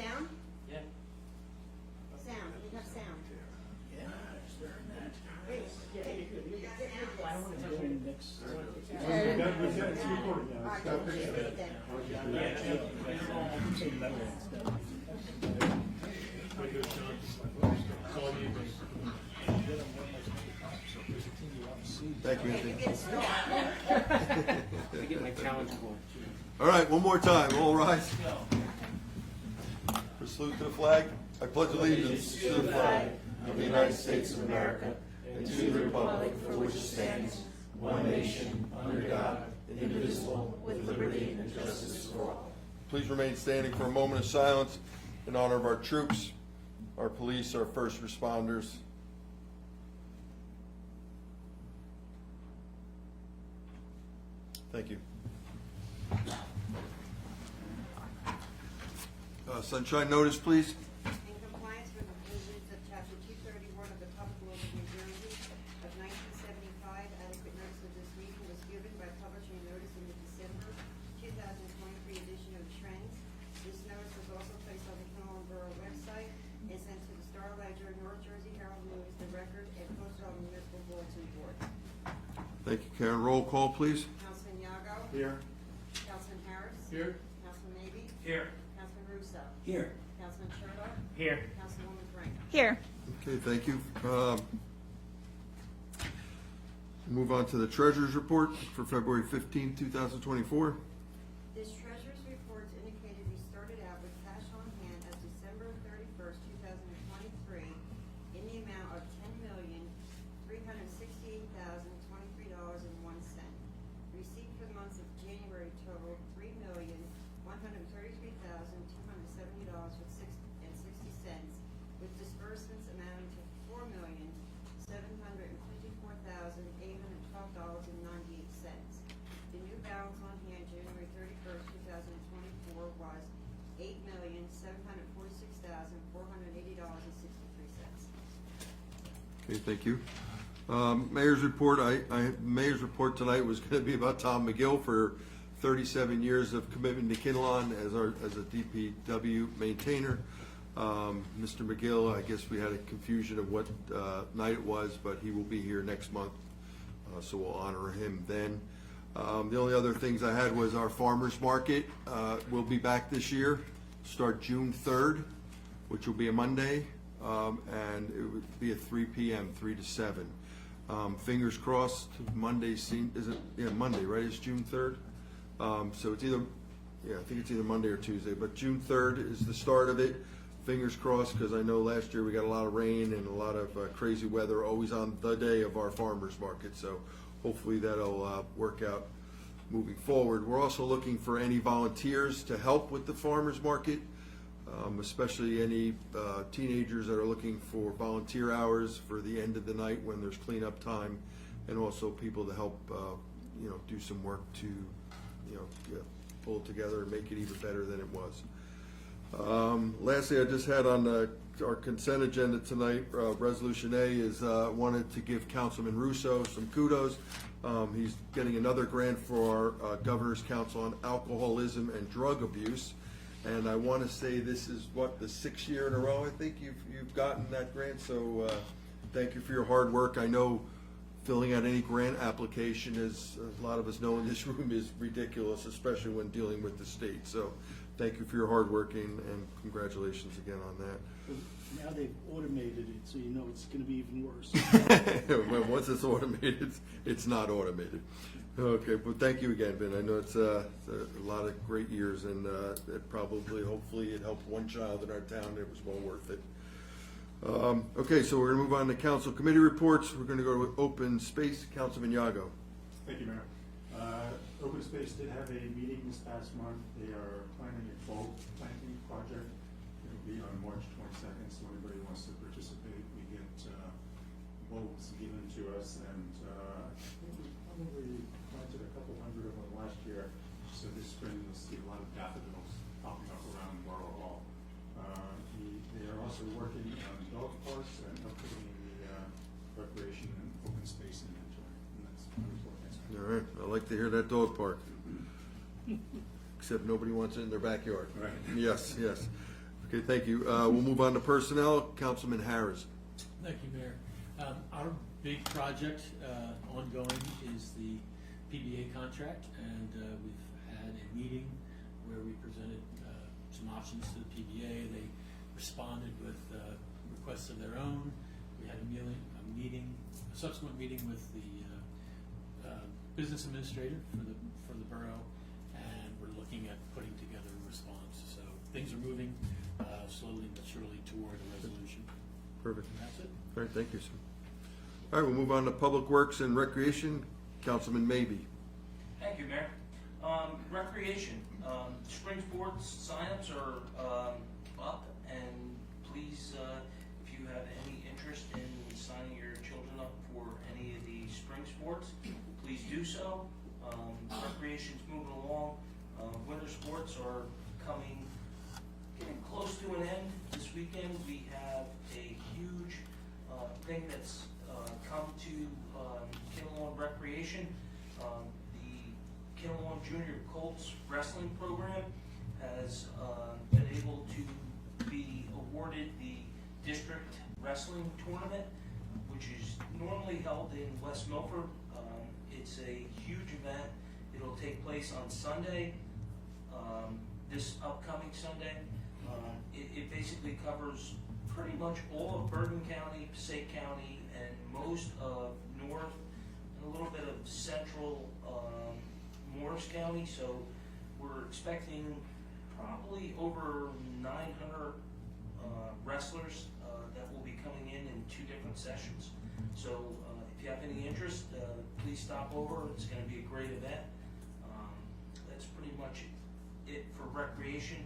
sound? Yeah. Sound, we have sound. Yeah, it's very nice. Wait, you got sound? I don't want to touch it next. It's recorded now. Alright, It's got don't pictures. say it then. Thank you, Okay, you Anthony. can start. I get my challenge point. All right, one more time, all rise. For salute to the flag, I pledge allegiance to the flag of the United States of America and to the republic for which it stands, one nation, under God, indivisible, with liberty and justice for all. Please remain standing for a moment of silence in honor of our troops, our police, our first responders. Thank you. Sunshine notice, please. In compliance with the provisions of Chapter 231 of the Public Laws of New Jersey of 1975, adequate notice of this meeting was given by publishing a notice in the December 2023 edition of Trends. This notice was also placed on the Kinnelon Boro website and sent to the Star Ledger, North Jersey Herald News, the Record, and posted on the municipal bulletin board. Thank you, Karen. Roll call, please. Councilman Yago? Here. Councilman Harris? Here. Councilman Maybe? Here. Councilman Russo? Here. Councilman Sherlock? Here. Councilwoman Frank? Here. Okay, thank you. Move on to the treasurer's report for February 15, 2024. This treasurer's report indicated we started out with cash on hand as December 31st, 2023 in the amount of $10,368,023.01. Receipt for the months of January totaled $3,133,270.60, with disbursements amounting to $4,754,812.98. The new balance on hand January 31st, 2024 was $8,746,480.63. Okay, thank you. Mayor's report. Mayor's report tonight was going to be about Tom McGill for 37 years of commitment to Kinnelon as a DPW maintainer. Mr. McGill, I guess we had a confusion of what night it was, but he will be here next month, so we'll honor him then. The only other things I had was our farmers market will be back this year, start June 3rd, which will be a Monday, and it would be at 3 p.m., 3 to 7. Fingers crossed, Monday, is it, yeah, Monday, right, it's June 3rd? So it's either, yeah, I think it's either Monday or Tuesday, but June 3rd is the start of it. Fingers crossed, because I know last year we got a lot of rain and a lot of crazy weather always on the day of our farmers market, so hopefully that'll work out moving forward. We're also looking for any volunteers to help with the farmers market, especially any teenagers that are looking for volunteer hours for the end of the night when there's cleanup time, and also people to help do some work to pull it together and make it even better than it was. Lastly, I just had on our consent agenda tonight, Resolution A is wanted to give Councilman Russo some kudos. He's getting another grant for our Governor's Council on Alcoholism and Drug Abuse. And I want to say this is, what, the 6th year in a row, I think, you've gotten that grant. So thank you for your hard work. I know filling out any grant application, as a lot of us know in this room, is ridiculous, especially when dealing with the state. So thank you for your hard work, and congratulations again on that. Now they've automated it, so you know it's gonna be even worse. Well, once it's automated, it's not automated. Okay, but thank you again, Ben. I know it's a lot of great years, and it probably, hopefully, it helped one child in our town. It was well worth it. Okay, so we're gonna move on to council committee reports. We're gonna go to open space. Councilman Yago. Thank you, Mayor. Open Space did have a meeting this past month. They are planning a bulk planting project. It'll be on March 22nd, so anybody who wants to participate, we get bulbs given to us, and I think we probably planted a couple hundred of them last year. So this spring you'll see a lot of daffodils popping up around Boro Hall. They are also working on dog parks and updating the recreation and open space inventory. And that's my report. Thanks, Mayor. All right, I like to hear that dog park. Except nobody wants it in their backyard. Right. Yes, yes. Okay, thank you. We'll move on to personnel. Councilman Harris. Thank you, Mayor. Our big project ongoing is the PBA contract, and we've had a meeting where we presented some options to the PBA. They responded with requests of their own. We had a subsequent meeting with the business administrator for the borough, and we're looking at putting together a response. So things are moving slowly but surely toward a resolution. Perfect. And that's it. All right, thank you, sir. All right, we'll move on to Public Works and Recreation. Councilman Maybe. Thank you, Mayor. Recreation, spring sports signups are up, and please, if you have any interest in signing your children up for any of the spring sports, please do so. Recreation's moving along. Winter sports are getting close to an end. This weekend we have a huge thing that's come to Kinnelon Recreation. The Kinnelon Junior Colts wrestling program has been able to be awarded the district wrestling tournament, which is normally held in West Milford. It's a huge event. It'll take place on Sunday, this upcoming Sunday. It basically covers pretty much all of Bergen County, Passaic County, and most of North, and a little bit of central Morris County. So we're expecting probably over 900 wrestlers that will be coming in 2 different sessions. So if you have any interest, please stop over. It's going to be a great event. That's pretty much it for recreation.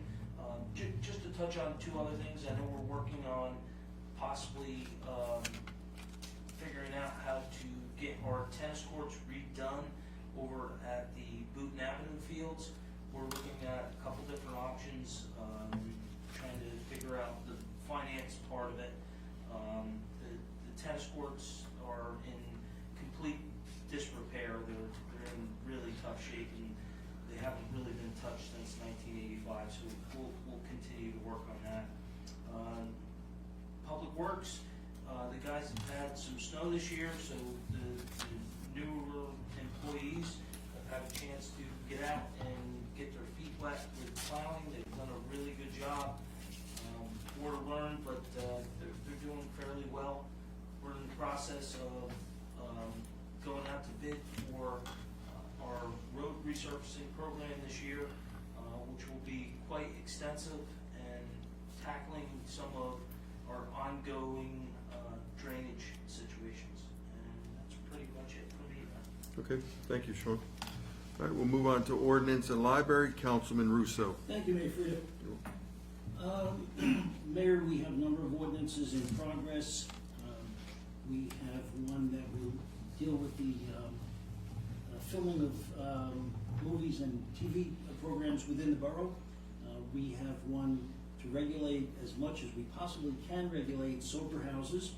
Just to touch on 2 other things, I know we're working on possibly figuring out how to get our tennis courts redone over at the Booton Avenue fields. We're looking at a couple different options, trying to figure out the finance part of it. The tennis courts are in complete disrepair. They're in really tough shape, and they haven't really been touched since 1985, so we'll continue to work on that. Public Works, the guys have had some snow this year, so the newer employees have had a chance to get out and get their feet wet with plowing. They've done a really good job. More to learn, but they're doing fairly well. We're in the process of going out to bid for our road resurfacing program this year, which will be quite extensive and tackling some of our ongoing drainage situations. And that's pretty much it for me. Okay, thank you, Sean. All right, we'll move on to Ordinance and Library. Councilman Russo. Thank you, Mayor Frida. Mayor, we have a number of ordinances in progress. We have one that will deal with the filming of movies and TV programs within the borough. We have one to regulate as much as we possibly can regulate sober houses.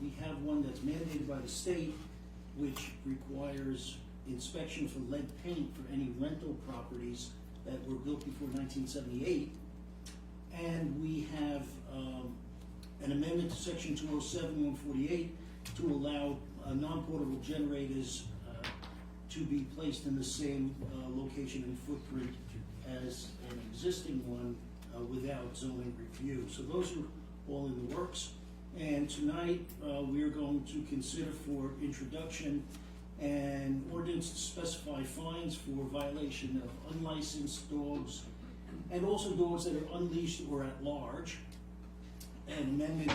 We have one that's mandated by the state, which requires inspection for lead paint for any rental properties that were built before 1978. And we have an amendment to section 207-148 to allow non-portable generators to be placed in the same location and footprint as an existing one without zoning review. So those are all in the works. And tonight we are going to consider for introduction an ordinance to specify fines for violation of unlicensed dogs and also dogs that are unleashed or at large, an amendment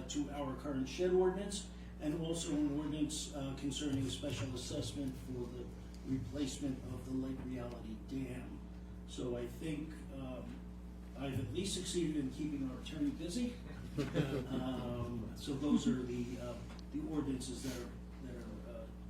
to our current shed ordinance, and also an ordinance concerning a special assessment for the replacement of the Lake Reality Dam. So I think I've at least succeeded in keeping our attorney busy. So those are the ordinances that are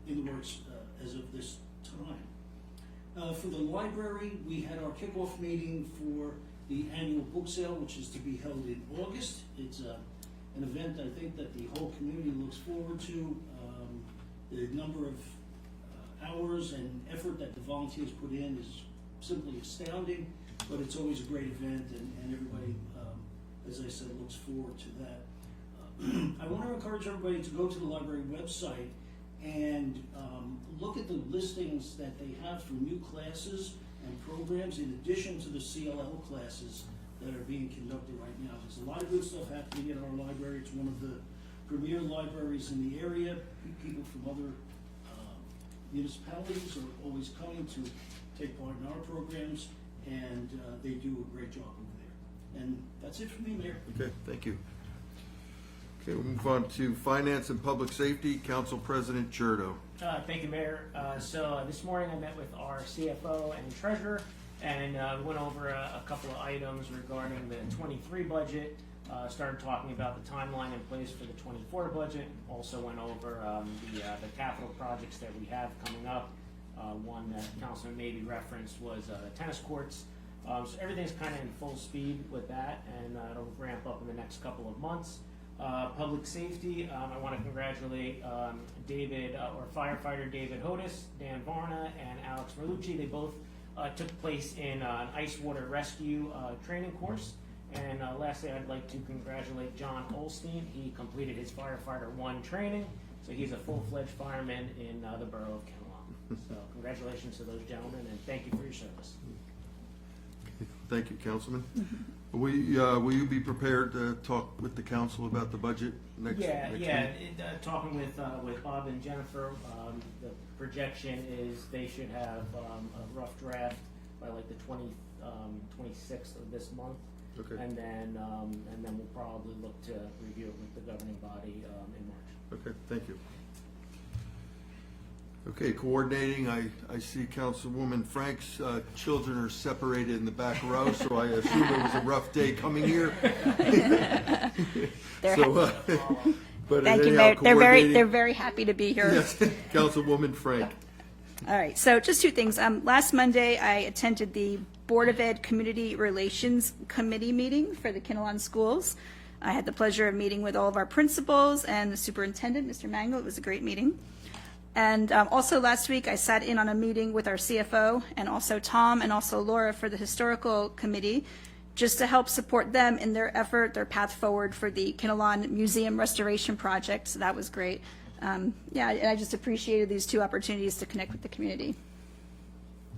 in the works as of this time. For the library, we had our kickoff meeting for the annual book sale, which is to be held in August. It's an event I think that the whole community looks forward to. The number of hours and effort that the volunteers put in is simply astounding, but it's always a great event, and everybody as I said, looks forward to that. I want to encourage everybody to go to the library website and look at the listings that they have for new classes and programs in addition to the CLL classes that are being conducted right now. There's a lot of good stuff happening in our library. It's one of the premier libraries in the area. People from other municipalities are always coming to take part in our programs, and they do a great job over there. And that's it for me, Mayor. Okay, thank you. Okay, we'll move on to Finance and Public Safety, Council President Cherto. Thank you, Mayor. So this morning I met with our CFO and treasurer and went over a couple of items regarding the 23 budget. Started talking about the timeline in place for the 24 budget. Also went over the capital projects that we have coming up. One that Councilman maybe referenced was tennis courts. So everything's kind of in full speed with that, and it'll ramp up in the next couple of months. Public safety, I want to congratulate David, or firefighter David Hodis, Dan Varna, and Alex Merlucci. They both took place in an ice water rescue training course. And lastly, I'd like to congratulate John Olstein. He completed his Firefighter 1 training, so he's a full-fledged fireman in the borough of Kinnelon. So congratulations to those gentlemen, and thank you for your service. Thank you, Councilman. Will you be prepared to talk with the council about the budget next week? Talking with Bob and Jennifer, the projection is they should have a rough draft by like the 26th of this month. Okay. And then we'll probably look to review it with the governing body in March. Okay, thank you. Okay, coordinating, I see Councilwoman Frank's children are separated in the back row, so I assume it was a rough day coming here. So, but Thank you, anyhow, Mayor. They're very happy to be here. Yes, Councilwoman Frank. All right, so just two things. Last Monday, I attended the Board of Ed Community Relations Committee meeting for the Kinnelon schools. I had the pleasure of meeting with all of our principals and the superintendent, Mr. Mango. It was a great meeting. And also last week, I sat in on a meeting with our CFO and also Tom and also Laura for the Historical Committee, just to help support them in their effort, their path forward for the Kinnelon Museum Restoration Project. So that was great. And I just appreciated these two opportunities to connect with the community.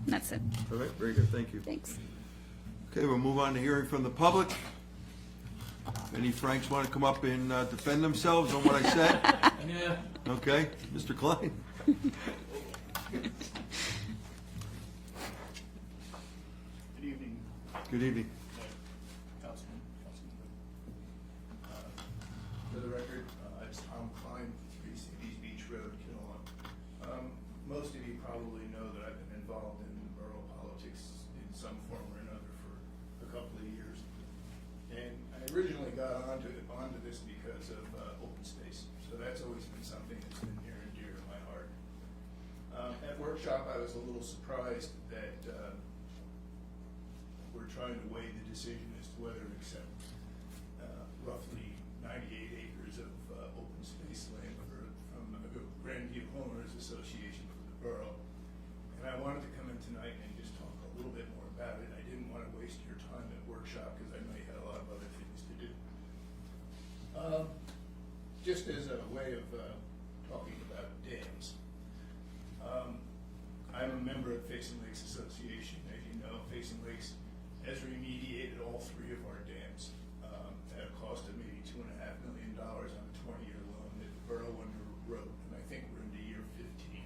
And that's it. All right, very good, thank you. Thanks. Okay, we'll move on to hearing from the public. Any Franks want to come up and defend themselves on what I said? Yeah. Okay, Mr. Klein. Good evening, Good evening. Councilman. For the record, it's Tom Klein, 3 Cities Beach Road, Kinnelon. Most of you probably know that I've been involved in borough politics in some form or another for a couple of years. And I originally got onto this because of open space. So that's always been something that's been near and dear to my heart. At workshop, I was a little surprised that we're trying to weigh the decision as to whether to accept roughly 98 acres of open space land from the Grandview Homeowners Association for the borough. And I wanted to come in tonight and just talk a little bit more about it. I didn't want to waste your time at workshop because I know you had a lot of other things to do. Just as a way of talking about dams. I'm a member of Basin Lakes Association. As you know, Basin Lakes has remediated all 3 of our dams at a cost of maybe $2.5 million on a 20-year loan that the borough underwrote, and I think we're into year 15.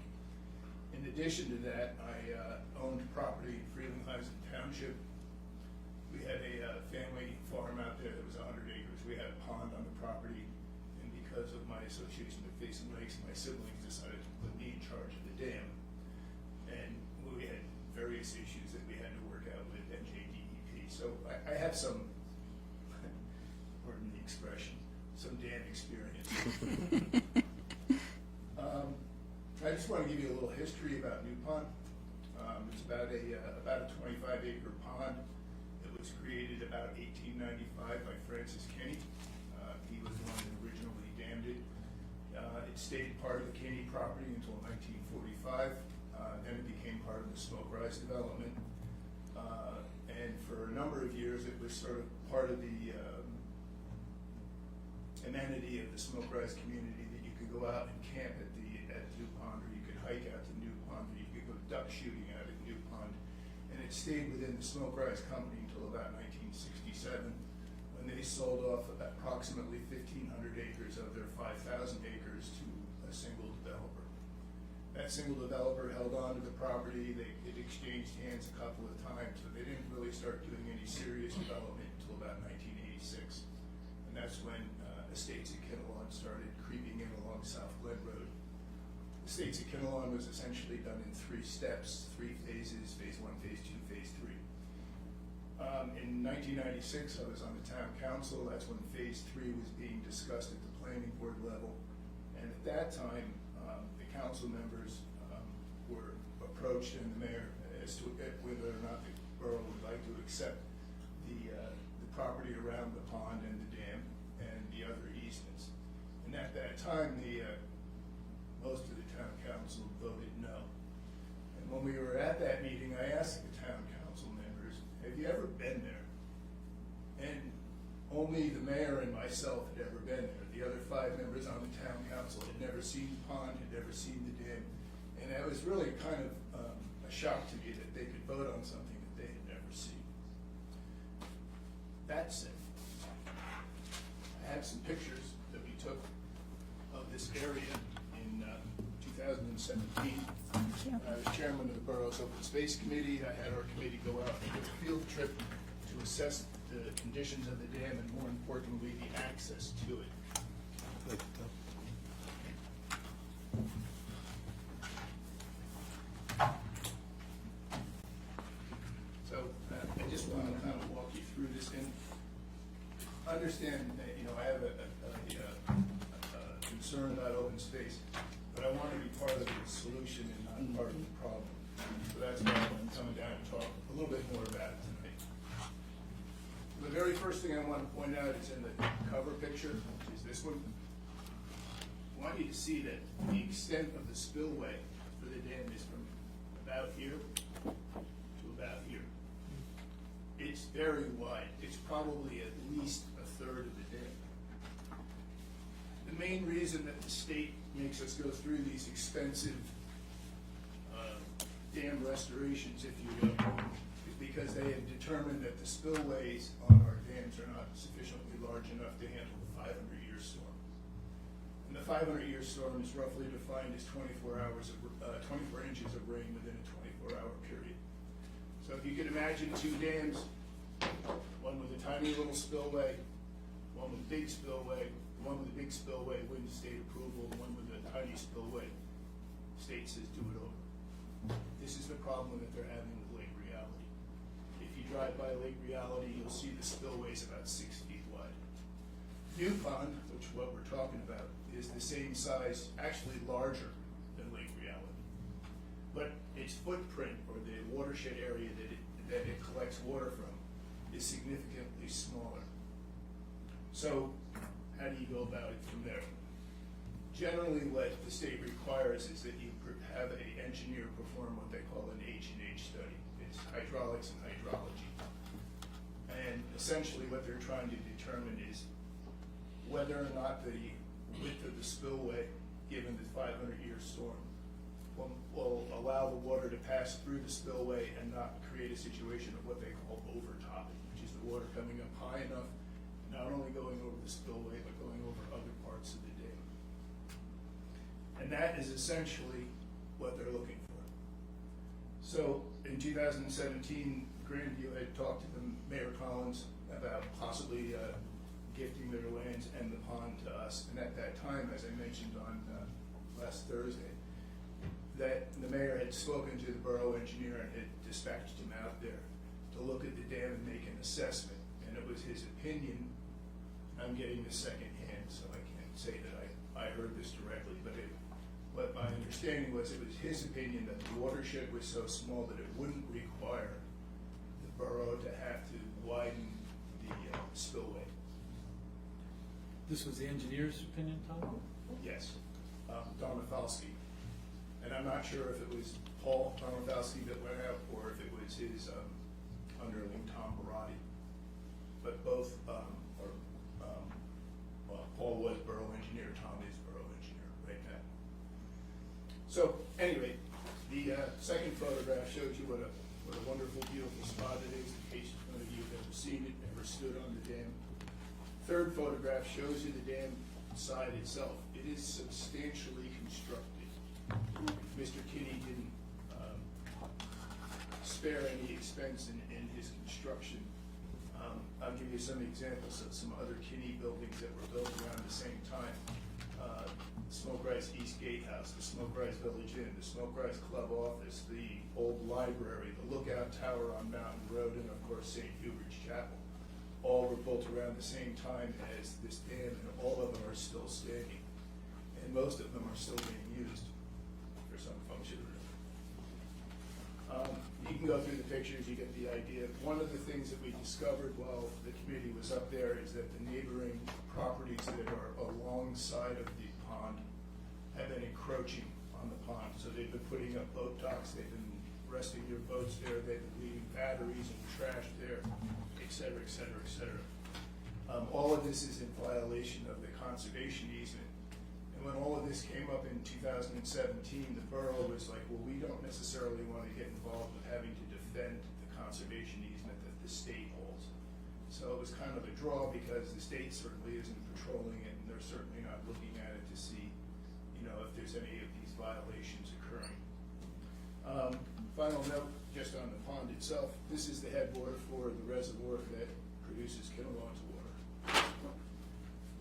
In addition to that, I owned property in Frelinghuysen Township. We had a family farm out there that was 100 acres. We had a pond on the property, and because of my association with Basin Lakes, my siblings decided to put me in charge of the dam. And we had various issues that we had to work out with NJDEP. So I have some, pardon the expression, some dam experience. I just want to give you a little history about New Pond. It's about a 25-acre pond. It was created about 1895 by Francis Kenny. He was the one that originally dammed it. It stayed part of the Kenny property until 1945. Then it became part of the Smoke Rise development. And for a number of years, it was sort of part of the amenity of the Smoke Rise community that you could go out and camp at New Pond, or you could hike out to New Pond, or you could go duck shooting out at New Pond. And it stayed within the Smoke Rise company until about 1967, when they sold off approximately 1,500 acres of their 5,000 acres to a single developer. That single developer held on to the property. It exchanged hands a couple of times, but they didn't really start doing any serious development until about 1986. And that's when Estates at Kinnelon started creeping in along South Glen Road. Estates at Kinnelon was essentially done in 3 steps, 3 phases: phase 1, phase 2, phase 3. In 1996, I was on the town council. That's when phase 3 was being discussed at the planning board level. And at that time, the council members were approached, and the mayor, as to whether or not the borough would like to accept the property around the pond and the dam and the other easements. And at that time, most of the town council voted no. And when we were at that meeting, I asked the town council members, have you ever been there? And only the mayor and myself had ever been there. The other 5 members on the town council had never seen the pond, had never seen the dam. And that was really kind of a shock to me that they could vote on something that they had never seen. That said, I have some pictures that we took of this area in 2017. I was chairman of the borough's open space committee. I had our committee go out and do a field trip to assess the conditions of the dam and, more importantly, the access to it. So I just want to kind of walk you through this and understand that, I have a concern about open space, but I want to be part of the solution and not part of the problem. So that's why I'm coming down and talk a little bit more about it tonight. The very first thing I want to point out is in the cover picture, which is this one. I want you to see that the extent of the spillway for the dam is from about here to about here. It's very wide. It's probably at least a third of the dam. The main reason that the state makes us go through these expensive dam restorations, if you will, is because they have determined that the spillways on our dams are not sufficiently large enough to handle the 500-year storm. And the 500-year storm is roughly defined as 24 inches of rain within a 24-hour period. So if you can imagine 2 dams, one with a tiny little spillway, one with a big spillway, one with a big spillway wins state approval, one with a tiny spillway, state says do it over. This is the problem that they're having with Lake Reality. If you drive by Lake Reality, you'll see the spillway's about 6 feet wide. New Pond, which what we're talking about, is the same size, actually larger than Lake Reality. But its footprint, or the watershed area that it collects water from, is significantly smaller. So how do you go about it from there? Generally, what the state requires is that you have an engineer perform what they call an H&H study. It's hydraulics and hydrology. And essentially what they're trying to determine is whether or not the width of the spillway, given the 500-year storm, will allow the water to pass through the spillway and not create a situation of what they call overtopping, which is the water coming up high enough, not only going over the spillway, but going over other parts of the dam. And that is essentially what they're looking for. So in 2017, Grandview had talked to Mayor Collins about possibly gifting their lands and the pond to us. And at that time, as I mentioned on last Thursday, that the mayor had spoken to the borough engineer and had dispatched him out there to look at the dam and make an assessment. And it was his opinion. I'm getting this secondhand, so I can't say that I heard this directly, but what my understanding was, it was his opinion that the watershed was so small that it wouldn't require the borough to have to widen the spillway. This was the engineer's opinion, Tom? Yes, Don Mafalski. And I'm not sure if it was Paul Don Mafalski that went out or if it was his underling, Tom Barati. But both are Paul was borough engineer, Tom is borough engineer right now. So anyway, the second photograph shows you what a wonderful, beautiful spot it is, in case none of you have ever seen it, ever stood on the dam. Third photograph shows you the dam side itself. It is substantially constructed. Mr. Kinney didn't spare any expense in his construction. I'll give you some examples of some other Kinney buildings that were built around the same time. Smoke Rise East Gatehouse, the Smoke Rise Village Inn, the Smoke Rise Club Office, the old library, the Lookout Tower on Mountain Road, and of course St. Hubert's Chapel. All were built around the same time as this dam, and all of them are still standing. And most of them are still being used for some function or another. You can go through the pictures, you get the idea. One of the things that we discovered while the committee was up there is that the neighboring properties that are alongside of the pond have been encroaching on the pond. So they've been putting up boat docks, they've been resting their boats there, they've been leaving batteries and trash there, et cetera, et cetera, et cetera. All of this is in violation of the conservation easement. And when all of this came up in 2017, the borough was like, well, we don't necessarily want to get involved with having to defend the conservation easement that the state holds. So it was kind of a draw because the state certainly isn't patrolling it, and they're certainly not looking at it to see, you know, if there's any of these violations occurring. Final note, just on the pond itself, this is the headwater for the reservoir that produces Kinnelon's water.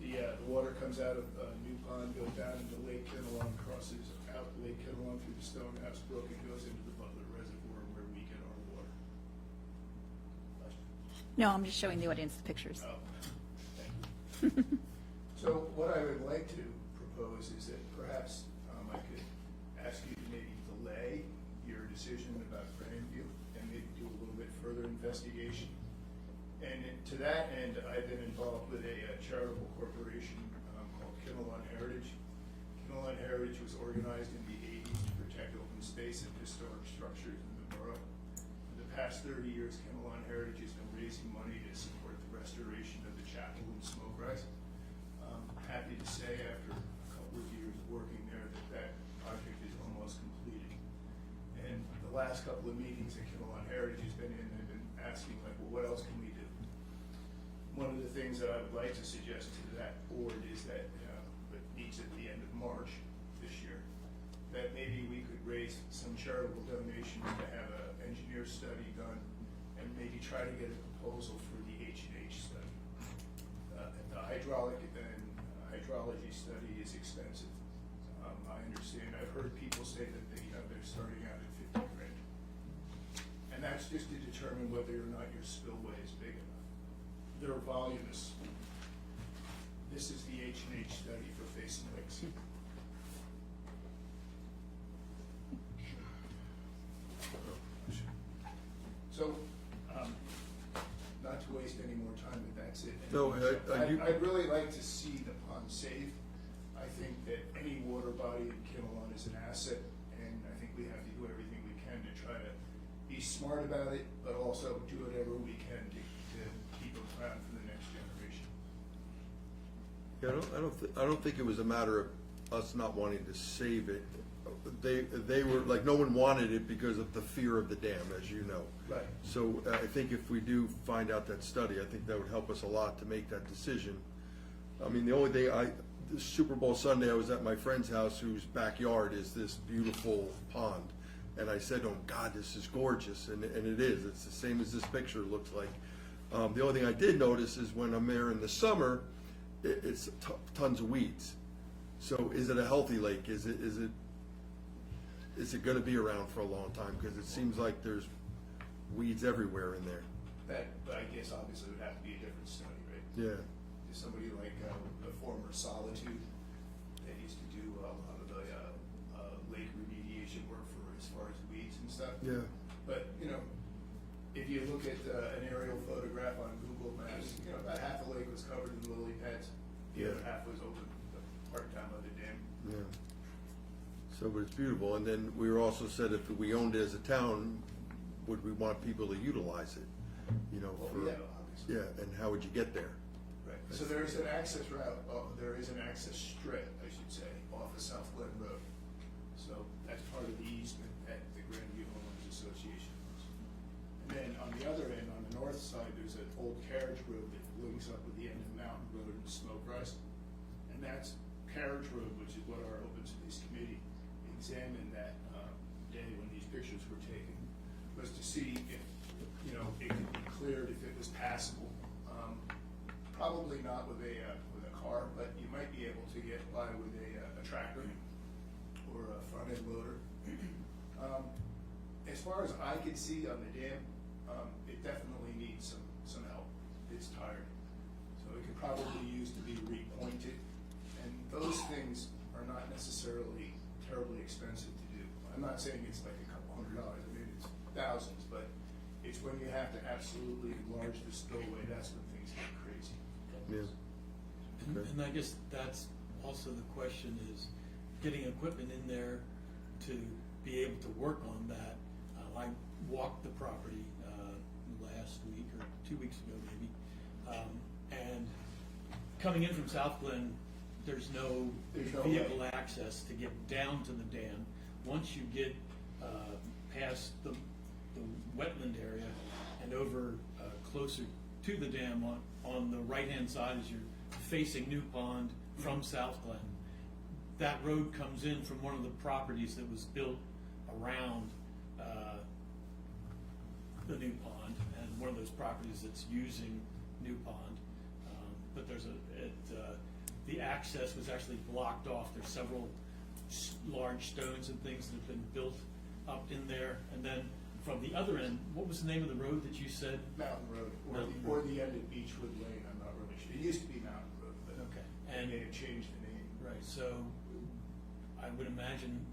The water comes out of New Pond, goes down into Lake Kinnelon, crosses out Lake Kinnelon through the Stonehouse Brook, and goes into the Butler Reservoir where we get our water. No, I'm just showing the audience the pictures. Oh, thank you. So what I would like to propose is that perhaps I could ask you to maybe delay your decision about Grandview and maybe do a little bit further investigation. And to that end, I've been involved with a charitable corporation called Kinnelon Heritage. Kinnelon Heritage was organized in the 80s to protect open space and historic structures in the borough. For the past 30 years, Kinnelon Heritage has been raising money to support the restoration of the chapel in Smoke Rise. I'm happy to say after a couple of years of working there that project is almost completed. And the last couple of meetings that Kinnelon Heritage has been in, they've been asking like, well, what else can we do? One of the things that I would like to suggest to that board is that, it meets at the end of March this year, that maybe we could raise some charitable donations to have an engineer study done and maybe try to get a proposal for the H&H study. The hydraulic and hydrology study is expensive. I understand, I've heard people say that they're starting out at $50,000. And that's just to determine whether or not your spillway is big enough. They're voluminous. This is the H&H study for Basin Lakes. So, not to waste any more time, but that's it. No, I'd really like to see the pond saved. I think that any water body in Kinnelon is an asset, and I think we have to do everything we can to try to be smart about it, but also do whatever we can to keep it around for the next generation. Yeah, I don't think it was a matter of us not wanting to save it. They were, like, no one wanted it because of the fear of the dam, as you know. Right. So I think if we do find out that study, I think that would help us a lot to make that decision. I mean, the only thing this Super Bowl Sunday, I was at my friend's house whose backyard is this beautiful pond. And I said, oh God, this is gorgeous, and it is. It's the same as this picture looks like. The only thing I did notice is when I'm there in the summer, it's tons of weeds. So is it a healthy lake? Is it going to be around for a long time? Because it seems like there's weeds everywhere in there. That, I guess, obviously would have to be a different study, right? Yeah. There's somebody like the former Solitude that used to do a lot of the lake remediation work for as far as weeds and stuff. Yeah. But, if you look at an aerial photograph on Google Maps, about half the lake was covered in lily pads. The other half was open, part down by the dam. Yeah. So, but it's beautiful. And then we were also said if we owned it as a town, would we want people to utilize it? Well, for, yeah, obviously. yeah, and how would you get there? Right. So there is an access route, there is an access strip, I should say, off of South Glen Road. So that's part of the easement that the Grandview Homeowners Association owns. And then on the other end, on the north side, there's an old carriage road that links up with the end of Mountain Road and Smoke Rise. And that's carriage road, which is what our Open Space Committee examined that day when these pictures were taken, was to see if, it could be cleared, if it was passable. Probably not with a car, but you might be able to get by with a tractor or a front end loader. As far as I can see on the dam, it definitely needs some help. It's tired. So it could probably use to be repointed. And those things are not necessarily terribly expensive to do. I'm not saying it's like a couple $100. I mean, it's thousands, but it's when you have to absolutely enlarge the spillway, that's when things get crazy. Yeah. And I guess that's also the question is getting equipment in there to be able to work on that. I walked the property last week or 2 weeks ago maybe, and coming in from South Glen, there's no vehicle access to get down to the dam. Once you get past the wetland area and over closer to the dam on the right-hand side as you're facing New Pond from South Glen, that road comes in from one of the properties that was built around the New Pond, and one of those properties that's using New Pond. But there's the access was actually blocked off. There's several large stones and things that have been built up in there. And then from the other end, what was the name of the road that you said? Mountain Road, or the end of Beechwood Lane, I'm not really sure. It used to be Mountain Road, but Okay. they may have changed the name. Right, so I would imagine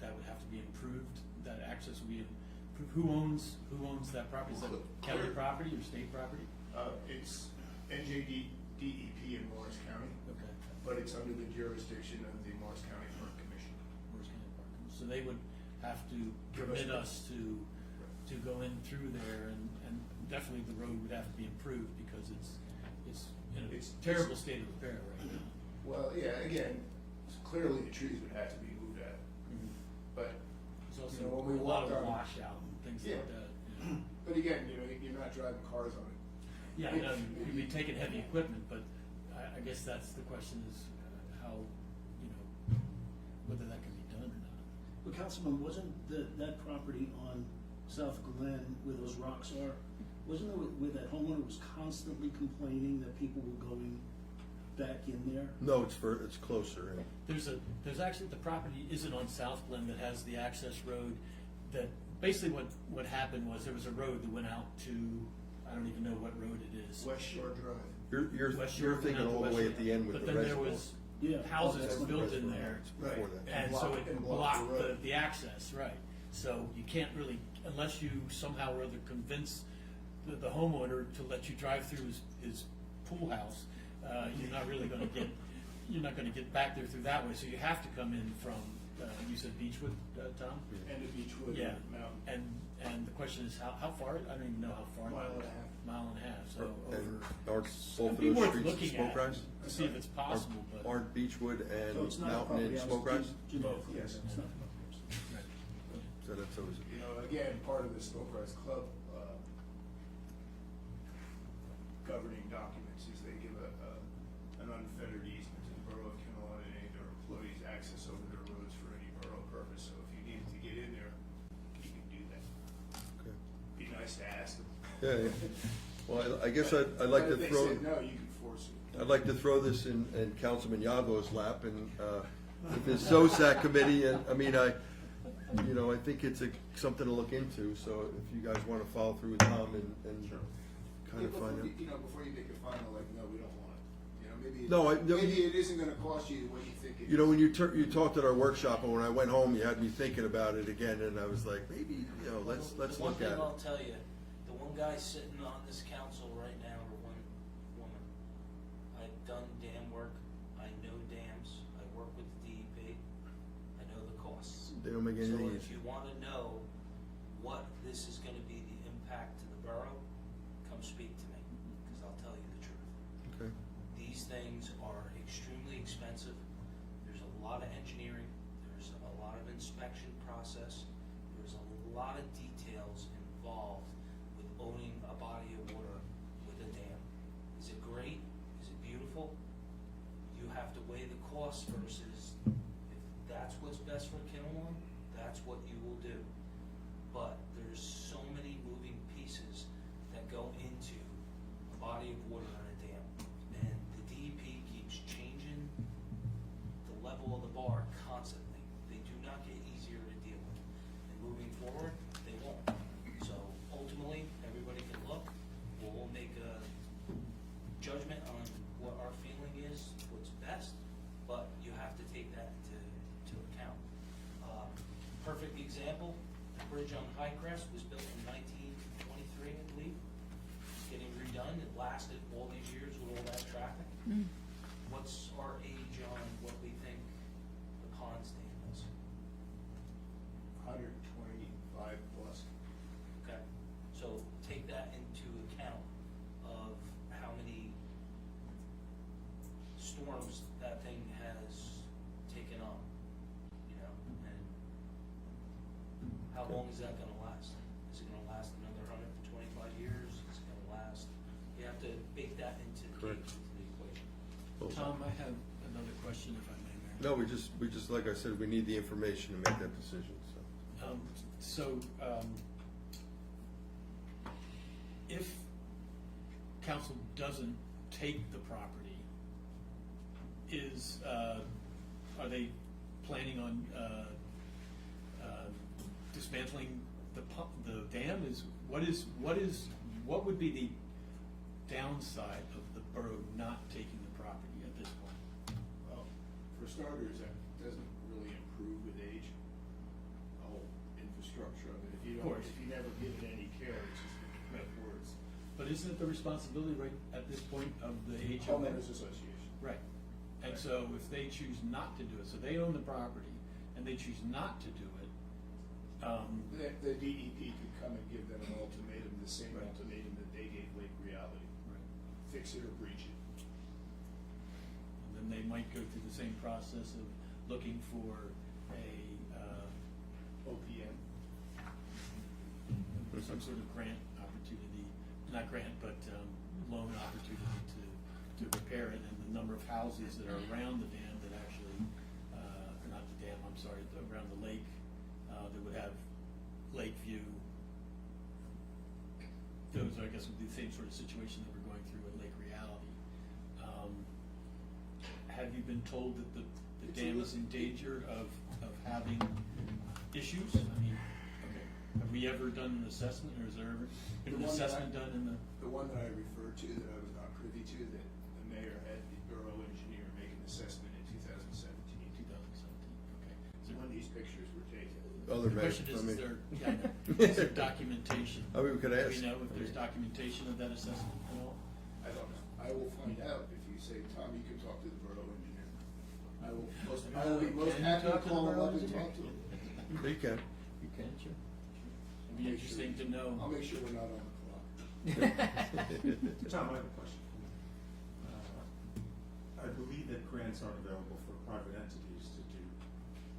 that would have to be improved, that access would be improved. Who owns that property? Is that county property or state property? It's NJDEP in Morris County, Okay. but it's under the jurisdiction of the Morris County Park Commission. Morris County Park. So they would have to Give us permit the- us to go in through there, and definitely the road would have to be improved because it's in a It's- terrible state of repair right now. Well, yeah, again, clearly the trees would have to be moved out, but, There's also when we a lot walk of on- washout and things Yeah. like that. Yeah. but again, you're not driving cars on it. Yeah, I know, you'd be taking heavy equipment, but I guess that's the question is how, whether that can be done or not. But Councilman, wasn't that property on South Glen where those rocks are, wasn't it where that homeowner was constantly complaining that people were going back in there? No, it's closer. There's actually, the property isn't on South Glen that has the access road that, basically what happened was there was a road that went out to, I don't even know what road it is. West Shore Drive. You're West Shore thinking went out to all the West way Shore. at the end with the But then there reservoir. was Yeah. houses That's the built in reservoir. there. It's before that. And so block- it and block blocked the road. the access, right. So you can't really, unless you somehow or other convince the homeowner to let you drive through his pool house, you're not really gonna get back there through that way. So you have to come in from, you said Beechwood, Tom? End of Beechwood Yeah, Mountain. and the question is how far, I don't even know how far. Mile and a half. Mile and a half, so And over. aren't It'd both of be those worth streets looking Smoke at Rise? to see if it's possible, but. Aren't Beechwood So and it's not a Mountain property, and I was Smoke Rise? just- Both, yes. It's not. Right. So that's always, Again, part of the Smoke Rise Club governing documents is they give an unfettered easement to the Borough of Kinnelon and any of their employees access over their roads for any borough purpose. So if you needed to get in there, you can do that. okay. Be nice to ask them. Yeah. Well, I guess I'd like to But if throw. they said no, you can force it. I'd like to throw this in Councilman Yago's lap and with his SOSAC committee, and I think it's something to look into, so if you guys want to follow through with Tom and Sure. kind of Before find out. before you make a final, like, no, we don't want it. Maybe, No, maybe it isn't gonna cost you what you think it is. When you talked at our workshop, and when I went home, you had me thinking about it again, and I was like, maybe, let's The one look thing at it. I'll tell you, the one guy sitting on this council right now, or one woman, I've done dam work, I know dams, I work with the DEP, I know the costs. They don't make So anything if easy. you wanna know what this is gonna be the impact to the borough, come speak to me, cause I'll tell you the truth. Okay. These things are extremely expensive. There's a lot of engineering, there's a lot of inspection process, there's a lot of details involved with owning a body of water with a dam. Is it great? Is it beautiful? You have to weigh the cost versus if that's what's best for Kinnelon, that's what you will do. But there's so many moving pieces that go into a body of water on a dam. And the DEP keeps changing the level of the bar constantly. They do not get easier to deal with. And moving forward, they won't. So ultimately, everybody can look. We'll make a judgment on what our feeling is, what's best, but you have to take that into account. Perfect example, the bridge on High Crest was built in 1923, I believe. It's getting redone. It lasted all these years with all that traffic. What's our age on what we think the pond's dam is? 125 plus. Okay, so take that into account of how many storms that thing has taken on, you know, and how long is that gonna last? Is it gonna last another 125 years? Is it gonna last? You have to bake that into the Correct. equation. Tom, I have another question, if I may, Mayor. No, we just, like I said, we need the information to make that decision, so. If council doesn't take the property, are they planning on, dismantling the dam? What would be the downside of the borough not taking the property at this point? Well, for starters, that doesn't really improve with age, the whole infrastructure of it. If you Of don't, course. if you never give it any care, it's just gonna get worse. But isn't it the responsibility right at this point of the HOA? Homeowners Association. Right. And so if they choose not to do it, so they own the property and they choose not to do it, The DEP could come and give them an ultimatum, the same Right. ultimatum that they gave Lake Reality. Fix it or breach it. and then they might go through the same process of looking for OPM. some sort of grant opportunity, not grant, but loan opportunity to repair it, and the number of houses that are around the dam that actually, or not the dam, I'm sorry, around the lake, that would have lake view. Those, I guess, would be the same sort of situation that we're going through at Lake Reality. Have you been told that the dam is in danger of having issues? I mean, okay, have we ever done an assessment, or has there ever been an The one that assessment done in the? The one that I referred to, that I was not privy to, that the mayor had the borough engineer make an assessment in 2017. 2017, okay. Is there When these pictures were taken. Other The question is, I mean- is there documentation? I mean, we could Do ask. we know if there's documentation of that assessment at all? I don't know. I will find out if you say, Tom, you can talk to the borough engineer. I will be most Can you happy to talk to the call him borough up and engineer? talk to him. You can. You can, sure. It'd be Make sure- interesting to know. I'll make sure we're not on the clock. Tom, I have a question. I believe that grants aren't available for private entities to do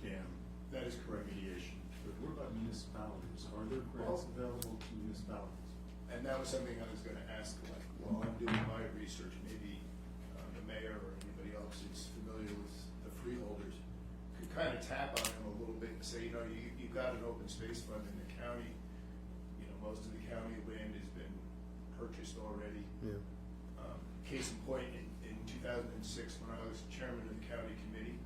dam That is correct. remediation, but what about municipalities? Are there grants available to municipalities? And that was something I was gonna ask, like, while I'm doing my research, maybe the mayor or anybody else who's familiar with the freeholders could kind of tap on them a little bit and say, you know, you've got an open space fund in the county. You know, most of the county land has been purchased already. Yeah. Case in point, in 2006, when I was chairman of the county committee,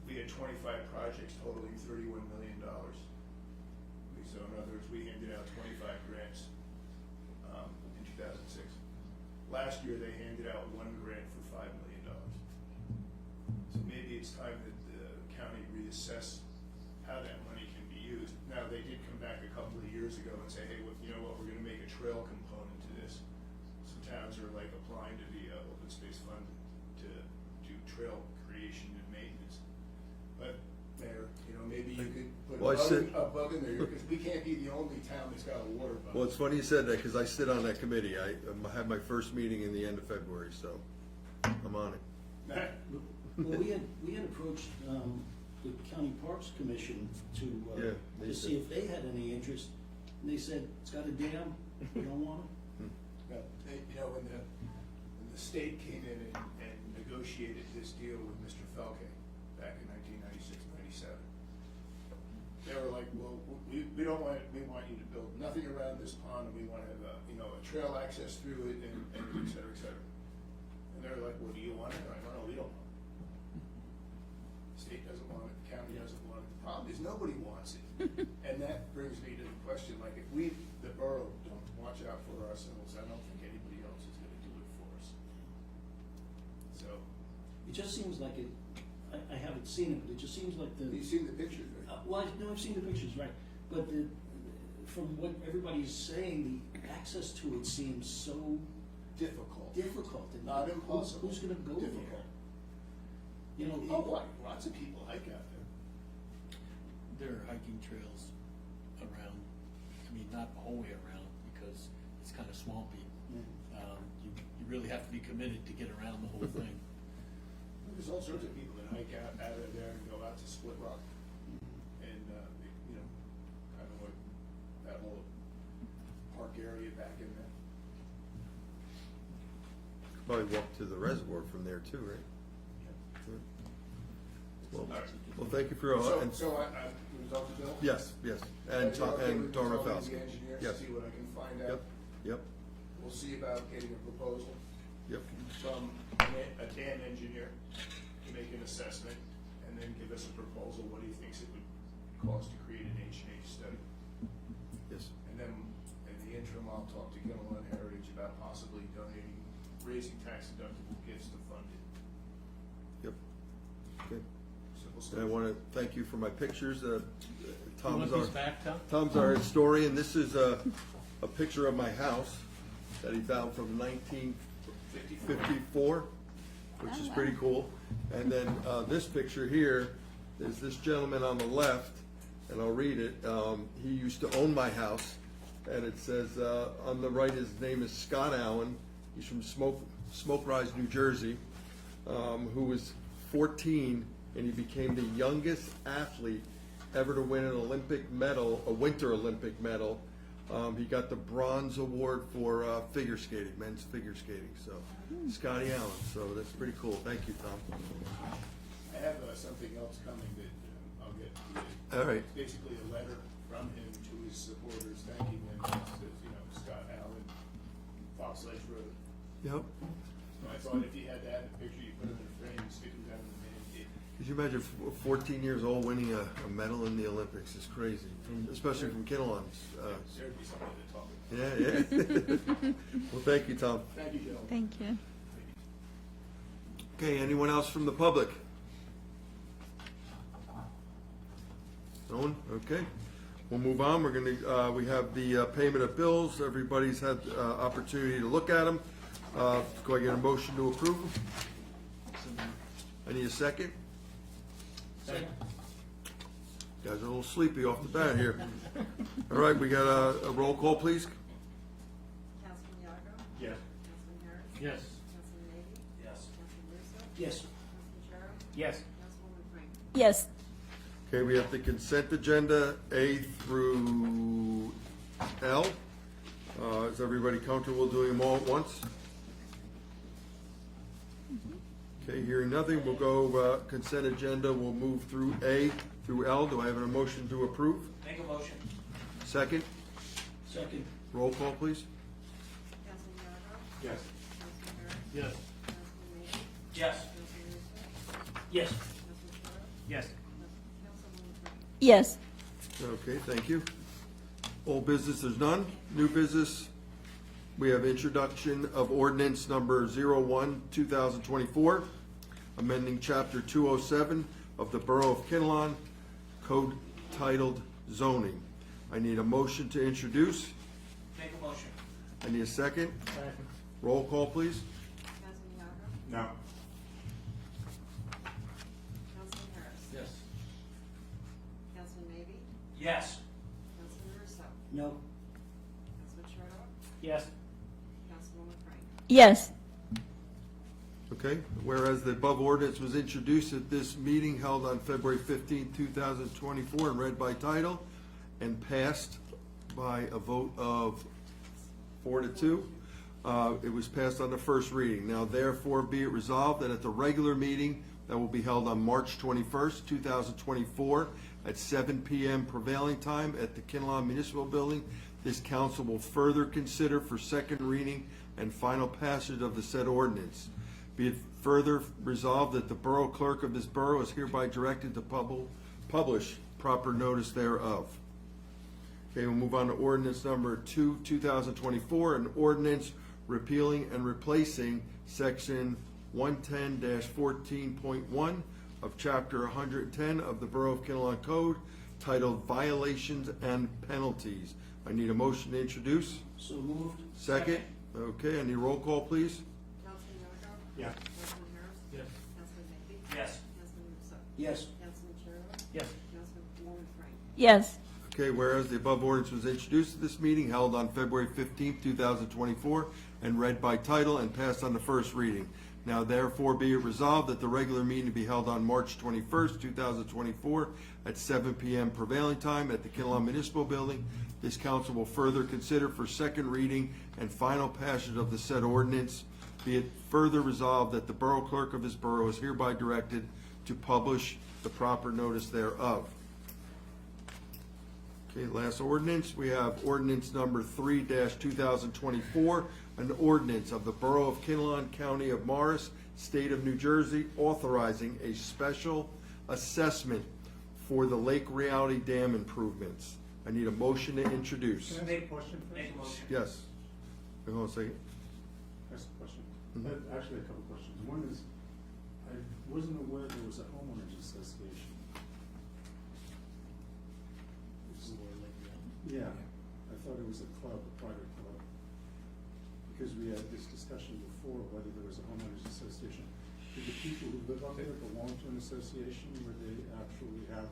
we had 25 projects totaling $31 million. So in other words, we handed out 25 grants in 2006. Last year, they handed out one grant for $5 million. So maybe it's time that the county reassess how that money can be used. Now, they did come back a couple of years ago and say, hey, well, you know what, we're gonna make a trail component to this. Some towns are like applying to the open space fund to do trail creation and maintenance. But Mayor, you know, maybe you could put Well, a bug in there, because we can't be the only town that's got a water bug. Well, it's funny you said that, because I sit on that committee. I had my first meeting in the end of February, so I'm on it. Well, we had approached, the County Parks Commission Yeah, to they see if they had any interest, and they said, it's got a dam, we don't want it. You know, when the state came in and negotiated this deal with Mr. Felke back in 1996, 97, they were like, well, we don't want it, we want you to build nothing around this pond, and we want to have a trail access through it, and et cetera, et cetera. And they were like, well, do you want it? And I go, no, we don't want it. The state doesn't want it, the county doesn't want it. The problem is nobody wants it. And that brings me to the question, like, if we, the borough, don't watch out for ourselves, I don't think anybody else is gonna do it for us. So, It just seems like it, I haven't seen it, but it just seems like you've seen the pictures, right? well, no, I've seen the pictures, right, but from what everybody's saying, the access to it seems so Difficult. difficult. And Not impossible. Who's gonna go there? Difficult. You know, Oh, what? Lots of people hike out there. There are hiking trails around, I mean, not the whole way around, because it's kind of swampy. You really have to be committed to get around the whole thing. There's all sorts of people that hike out of there and go out to Split Rock. And, you know, kind of like that whole park area back in there. Probably walk to the reservoir from there too, right? Well, All right. well, thank you for your, So, and, so I was talking to Bill? yes, yes, and Tom, and Tom Rafalski. The engineer, Yes, see what I can find yep, out. yep, We'll see about getting a proposal yep. from a dam engineer to make an assessment, and then give us a proposal, what he thinks it would cost to create an H&H study. Yes, And then, in the interim, I'll talk to Kinnelon Heritage about possibly donating, raising tax deductible gifts to fund it. yep, okay. Simple And I stuff. want to thank you for my pictures. You Tom's want our, these back, Tom? Tom's our historian. This is a picture of my house that he found from 1954, which Oh, is wow. pretty cool. And then this picture here is this gentleman on the left, and I'll read it. He used to own my house, and it says on the right, his name is Scott Allen. He's from Smoke Rise, New Jersey, who was 14, and he became the youngest athlete ever to win an Olympic medal, a Winter Olympic medal. He got the bronze award for figure skating, men's figure skating. So, Scotty Allen. So that's pretty cool. Thank you, Tom. I have something else coming that I'll get to you. All right. It's basically a letter from him to his supporters thanking them. It says, you know, Scott Allen, Fox Ledge Road. Yep. So I thought if you had that in a picture, you put him in a frame, and stick him down in the man cave. Could you imagine 14 years old winning a medal in the Olympics? It's crazy, especially from Kinnelon's. There'd be somebody to talk about. Yeah, yeah. Well, thank you, Tom. Thank you, gentlemen. Thank you. Okay, anyone else from the public? No one? Okay. We'll move on. We're gonna, we have the payment of bills. Everybody's had opportunity to look at them. Go I get a motion to approve them? I need a second. Second. Guys are a little sleepy off the bat here. All right, we got a roll call, please. Councilman Yago? Yes. Councilman Harris? Yes. Councilman Maybe? Yes. Councilman Russo? Yes. Councilman Charo? Yes. Councilwoman Frank? Yes. Okay, we have the consent agenda, A through L. Is everybody comfortable doing them all at once? Okay, hearing nothing, we'll go consent agenda, we'll move through A through L. Do I have a motion to approve? Make a motion. Second, Second. roll call, please. Councilman Yago? Yes. Councilman Harris? Yes. Councilman Maybe? Yes. Councilman Russo? Yes. Councilman Charo? Yes. Councilwoman Frank? Yes. Okay, thank you. Old business, there's none. New business, we have introduction of ordinance number 01/2024, amending chapter 207 of the Borough of Kinnelon, code titled zoning. I need a motion to introduce. Make a motion. I need a second. Second. Roll call, please. Councilman Yago? No. Councilman Harris? Yes. Councilman Maybe? Yes. Councilman Russo? No. Councilman Charo? Yes. Councilwoman Frank? Yes. Okay, whereas the above ordinance was introduced at this meeting held on February 15, 2024, and read by title, and passed by a vote of 4-2. It was passed on the first reading. Now therefore be it resolved that at the regular meeting that will be held on March 21st, 2024, at 7 p.m. prevailing time at the Kinnelon Municipal Building, this council will further consider for second reading and final passage of the said ordinance. Be it further resolved that the borough clerk of this borough is hereby directed to publish proper notice thereof. Okay, we'll move on to ordinance number 2, 2024, an ordinance repealing and replacing section 110-14.1 of chapter 110 of the Borough of Kinnelon Code titled Violations and Penalties. I need a motion to introduce. So moved. Second. Okay, I need a roll call, please. Councilman Norico? Yeah. Councilman Harris? Yes. Councilman Maggie? Yes. Councilman Russo? Yes. Councilman Chirlo? Yes. Councilwoman Frank? Yes. Okay, whereas the above ordinance was introduced at this meeting held on February 15th, 2024, and read by title and passed on the first reading. Now therefore be it resolved that the regular meeting be held on March 21st, 2024, at 7 p.m. prevailing time at the Kinnelon Municipal Building. This council will further consider for second reading and final passage of the said ordinance. Be it further resolved that the borough clerk of this borough is hereby directed to publish the proper notice thereof. Okay, last ordinance, we have ordinance number 3-2024, an ordinance of the Borough of Kinnelon, County of Morris, State of New Jersey, authorizing a special assessment for the Lake Reality Dam improvements. I need a motion to introduce. Can I ask a question first? Make a motion. Yes. Hold on a second. Ask a question. Mhm. Actually, a couple questions. One is, I wasn't aware there was a homeowners association. Yeah, I thought it was a club, a private club. Because we had this discussion before, whether there was a homeowners association. Do the people who live up there belong to an association where they actually have?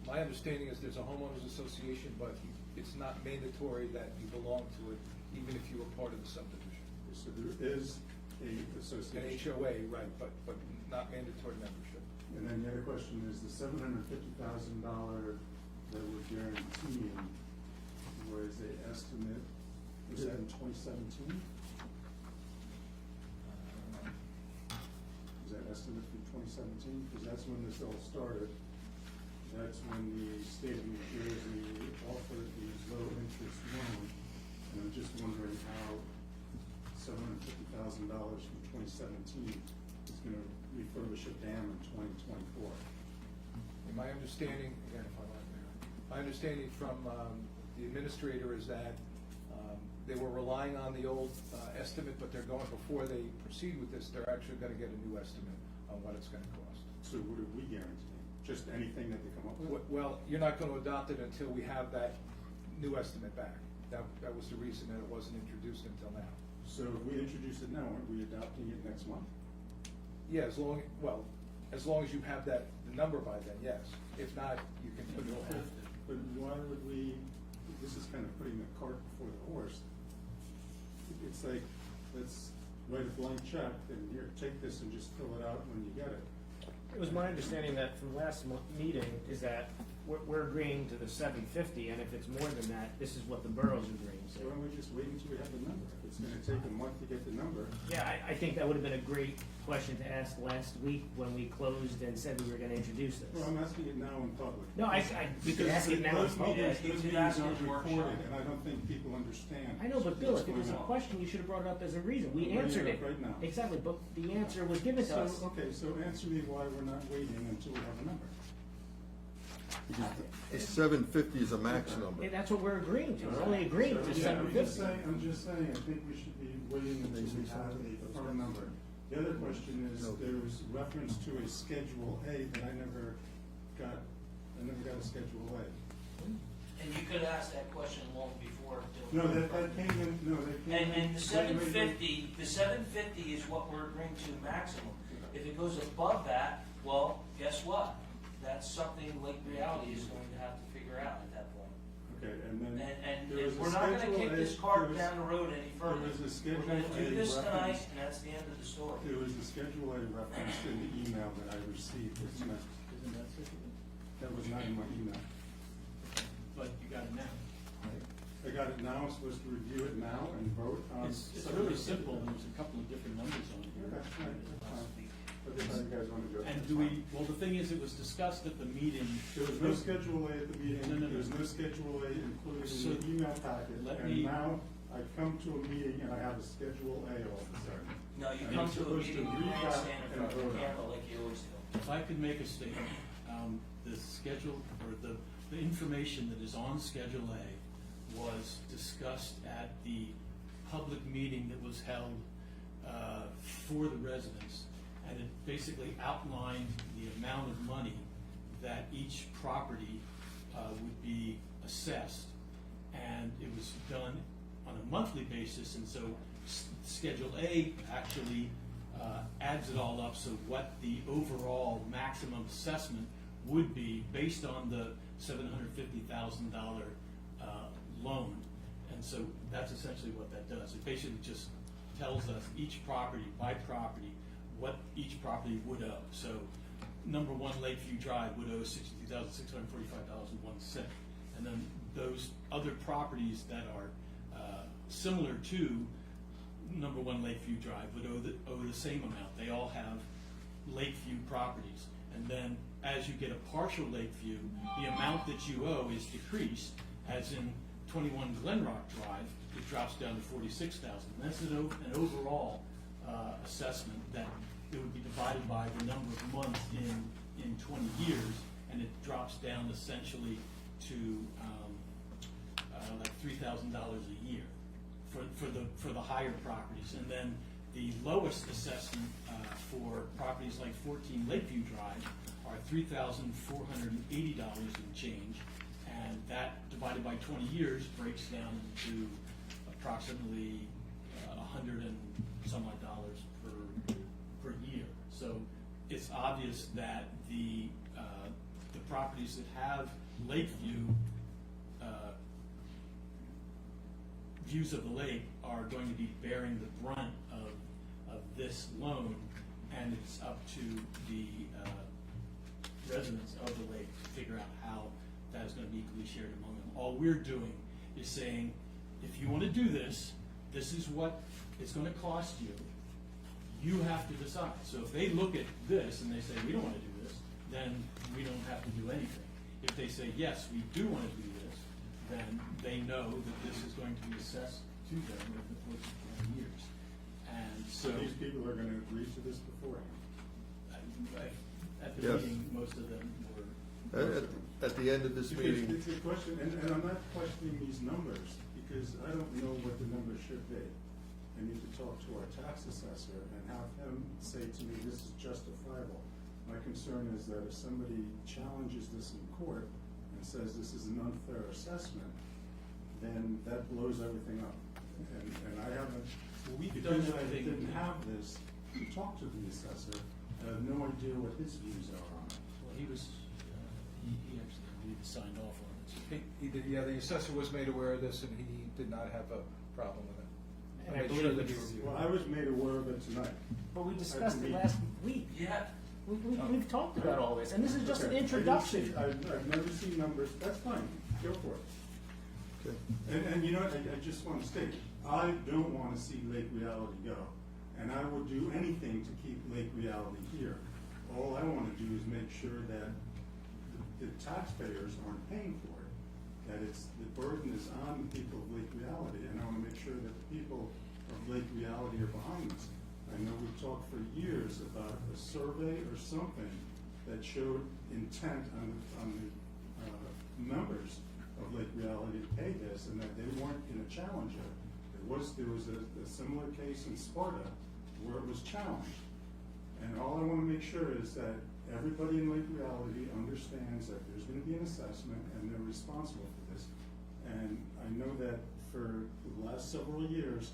My understanding is there's a homeowners association, but it's not mandatory that you belong to it, even if you were part of the subdivision. So there is a An association. HOA, right, but not mandatory membership. And then the other question is the $750,000 that we're guaranteeing, was the estimate, was that in 2017? Was that estimate from 2017? Because that's when this all started. That's when the state of New Jersey offered these low interest loans. And I'm just wondering how $750,000 from 2017 is gonna refurbish a dam in 2024. And my understanding, again, if I might, Mayor, my understanding from the administrator is that they were relying on the old estimate, but they're going, before they proceed with this, they're actually gonna get a new estimate on what it's gonna cost. So what do we guarantee? Just anything that they come up with? Well, you're not gonna adopt it until we have that new estimate back. That was the reason that it wasn't introduced until now. So if we introduce it now, aren't we adopting it next month? Yeah, as long as you have the number by then, yes. If not, you can put it off. But why would we, this is kind of putting the cart before the horse. It's like, let's write a blank check and here, take this and just fill it out when you get it. It was my understanding that from last meeting is that we're agreeing to the 750, and if it's more than that, this is what the borough's agreeing So to. why don't we just wait until we have the number? If it's gonna take a month to get the number. Yeah, I think that would have been a great question to ask last week when we closed and said we were gonna introduce this. Well, I'm asking it now in public. No, we could ask it now in Because public. those You could meetings ask aren't it in workshop. recorded, and I don't think people understand. I know, but Bill, if it what's was a going on. question, you should have brought it up as a reason. We We're bringing answered it it. up right now. Exactly, but the answer was given to us. So, okay, so answer me why we're not waiting until we have a number. Because the 750 is a max number. Yeah, that's what we're agreeing to. We're only agreeing to So, yeah, 750. I'm just saying, I think we should be waiting until we have a firm number. The other question is, there was reference to a Schedule A that I never got a Schedule A. And you could ask that question long before. No, that came in, no, that came in. And the 750 is what we're agreeing to maximum. If it goes above that, well, guess what? That's something Lake Reality is going to have to figure out at that point. Okay, and then. And there was if a we're not gonna Schedule kick kick this there cart was- down the road any further. there was a We're gonna Schedule do A this tonight, reference. and that's the end of the story. There was a Schedule A reference in the email that I received this month. Isn't that it? That was not in my email. But you got it now. I got it now, I'm supposed to review it now and vote on. It's really simple, there's a couple of different numbers on here. Okay, fine, that's fine. But that's how you guys want to do it. And that's do fine. we, well, the thing is, it was discussed at the meeting. There was no Schedule A at the meeting. No. There was no Schedule A included So, in the email packet. let And me- now I come to a meeting and I have a Schedule A all of a sudden. No, you And come I'm to a supposed meeting, read you can't that stand in and front of vote the on it. camera like you always do. If I could make a statement, the schedule, or the information that is on Schedule A was discussed at the public meeting that was held for the residents, and it basically outlined the amount of money that each property would be assessed, and it was done on a monthly basis, and so Schedule A actually adds it all up, so what the overall maximum assessment would be based on the $750,000 loan. And so that's essentially what that does. It basically just tells us each property by property what each property would owe. So number one, Lakeview Drive would owe $62,645.01. And then those other properties that are similar to number one, Lakeview Drive would owe the same amount. They all have Lakeview properties. And then as you get a partial Lakeview, the amount that you owe is decreased, as in 21 Glenrock Drive, it drops down to $46,000. That's an overall assessment that it would be divided by the number of months in 20 years, and it drops down essentially to like $3,000 a year for the higher properties. And then the lowest assessment for properties like 14 Lakeview Drive are $3,480 and change, and that divided by 20 years breaks down into approximately $100 and some odd dollars per year. So it's obvious that the properties that have Lakeview views of the lake are going to be bearing the brunt of this loan, and it's up to the residents of the lake to figure out how that is going to be equally shared among them. All we're doing is saying, if you want to do this, this is what it's going to cost you. You have to decide. So if they look at this and they say, we don't want to do this, then we don't have to do anything. If they say, yes, we do want to do this, then they know that this is going to be assessed to them over the course of 20 years. And so So these people are going to agree to this beforehand? at the Yes. meeting, most of them were. At the end of this Because meeting, it's a question, and I'm not questioning these numbers, because I don't know what the numbers should be. I need to talk to our tax assessor and have him say to me, this is justifiable. My concern is that if somebody challenges this in court and says this is an unfair assessment, then that blows everything up. And I haven't, We've done because I everything. didn't have this to talk to the assessor, I have no idea what his views are on it. Well, he was, he actually, I believe, signed off on it. So He did, yeah, the assessor was made aware of this, and he did not have a problem with it. And I I made sure believe that he it's- reviewed Well, it. I was made aware of it tonight. But we discussed it last week. Yeah, We've talked about all this, and this is just an Okay. introduction. I've never seen numbers, that's fine, go for it. okay. And you know what, I just want to state, I don't want to see Lake Reality go. And I would do anything to keep Lake Reality here. All I want to do is make sure that the taxpayers aren't paying for it. That the burden is on the people of Lake Reality, and I want to make sure that the people of Lake Reality are behind this. I know we've talked for years about a survey or something that showed intent on the members of Lake Reality to pay this, and that they weren't going to challenge it. There was a similar case in Sparta where it was challenged. And all I want to make sure is that everybody in Lake Reality understands that there's going to be an assessment and they're responsible for this. And I know that for the last several years,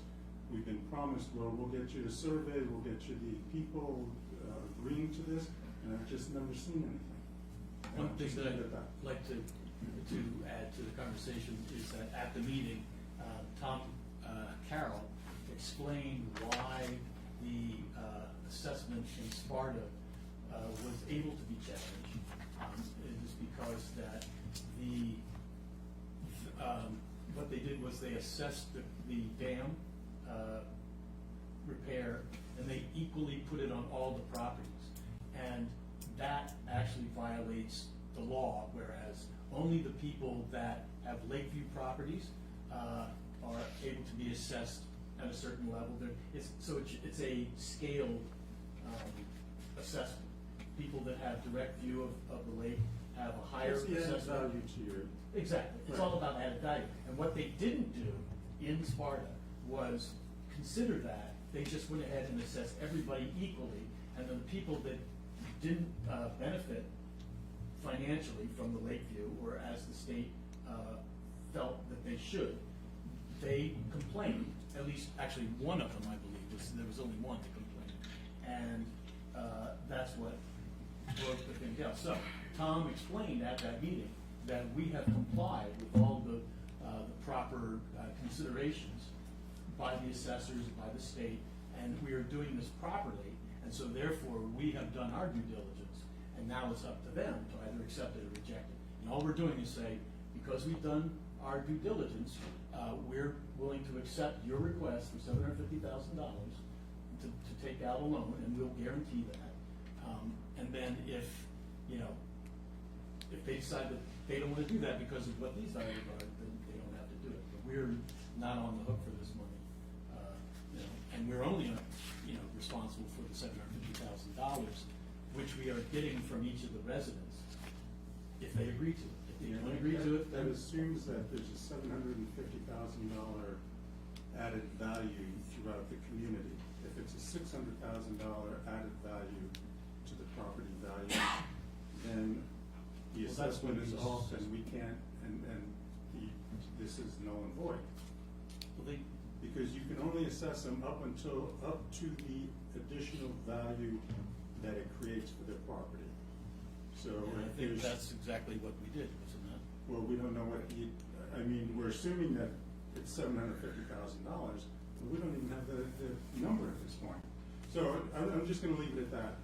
we've been promised, well, we'll get you a survey, we'll get you the people agreeing to this, and I've just never seen anything. And One I'll thing just that leave it I'd at that. like to add to the conversation is that at the meeting, Tom Carroll explained why the assessment in Sparta was able to be challenged. It is because that what they did was they assessed the dam repair, and they equally put it on all the properties. And that actually violates the law, whereas only the people that have Lakeview properties are able to be assessed at a certain level. It's a scaled assessment. People that have direct view of the lake have a higher What's the added assessment. value to your? Exactly. It's Right. all about added value. And what they didn't do in Sparta was consider that. They just went ahead and assessed everybody equally, and then the people that didn't benefit financially from the Lakeview, or as the state felt that they should, they complained. At least, actually, one of them, I believe, there was only one to complain, and that's what broke the thing down. So Tom explained at that meeting that we have complied with all the proper considerations by the assessors, by the state, and we are doing this properly, and so therefore we have done our due diligence, and now it's up to them to either accept it or reject it. And all we're doing is say, because we've done our due diligence, we're willing to accept your request for $750,000 to take out a loan, and we'll guarantee that. And then if they decide that they don't want to do that because of what these values are, then they don't have to do it. But we're not on the hook for this money, and we're only responsible for the $750,000, which we are getting from each of the residents if they agree to it. If they don't agree to it, That then assumes that there's a $750,000 added value throughout the community. If it's a $600,000 added value to the property value, then the Well, that's assessment what is we off, assess. and we can't, this is null and void. well, they, Because you can only assess them up to the additional value that it creates for their property. So and I if think there's, that's exactly what we did, wasn't it? well, we don't know we're assuming that it's $750,000, but we don't even have the number at this point. So I'm just gonna leave it at that.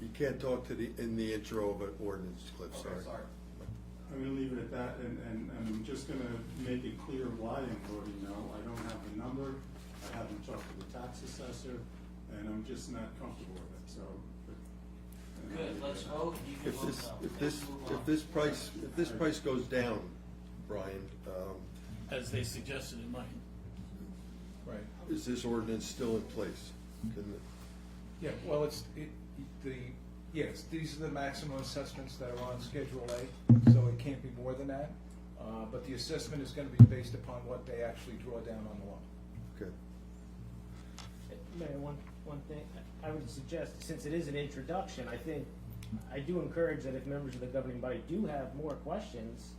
You can't talk in the intro of an ordinance, Cliff, sorry. I'm gonna leave it at that, and I'm just gonna make it clear why I'm voting no. I don't have the number, I haven't talked to the tax assessor, and I'm just not comfortable with it, so. Good, let's vote. You can vote no. Let's move on. If this price goes down, Brian, As they suggested it might. Right. is this ordinance still in place? Yeah, well, yes, these are the maximum assessments that are on Schedule A, so it can't be more than that. But the assessment is gonna be based upon what they actually draw down on the loan. Okay. Mayor, one thing, I would suggest, since it is an introduction, I do encourage that if members of the governing body do have more questions,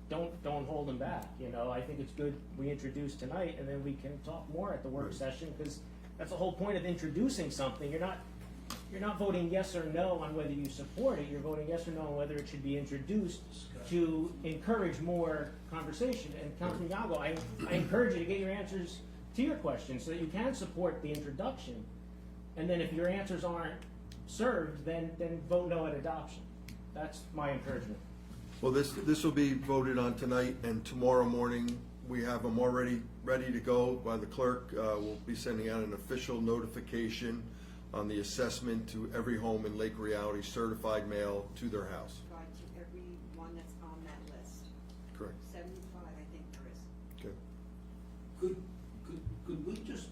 don't hold them back, I think it's good we introduce tonight, and then we can talk more at the work Right. session, because that's the whole point of introducing something. You're not voting yes or no on whether you support it, you're voting yes or no on whether it should be introduced to encourage more conversation. And Councilman Yago, I encourage you to get your answers to your questions so that you can support the introduction. And then if your answers aren't served, then vote no at adoption. That's my encouragement. Well, this will be voted on tonight, and tomorrow morning, we have them already ready to go by the clerk. We'll be sending out an official notification on the assessment to every home in Lake Reality, certified mail to their house. Guide to every one that's on that list. Correct. 75, I think there is. Okay. Could we just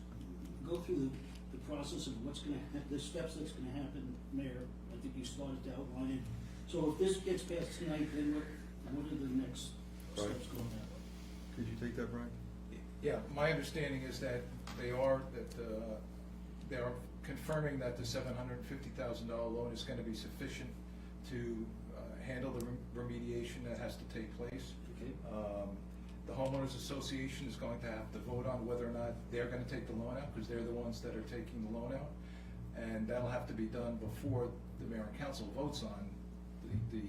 go through the process of the steps that's gonna happen, Mayor? I think you started to outline it. So if this gets passed tonight, then what are the next Right. steps going on? Could you take that, Brian? Yeah, my understanding is that they are confirming that the $750,000 loan is gonna be sufficient to handle the remediation that has to take place. Okay. The homeowners association is going to have to vote on whether or not they're gonna take the loan out, because they're the ones that are taking the loan out. And that'll have to be done before the mayor and council votes on the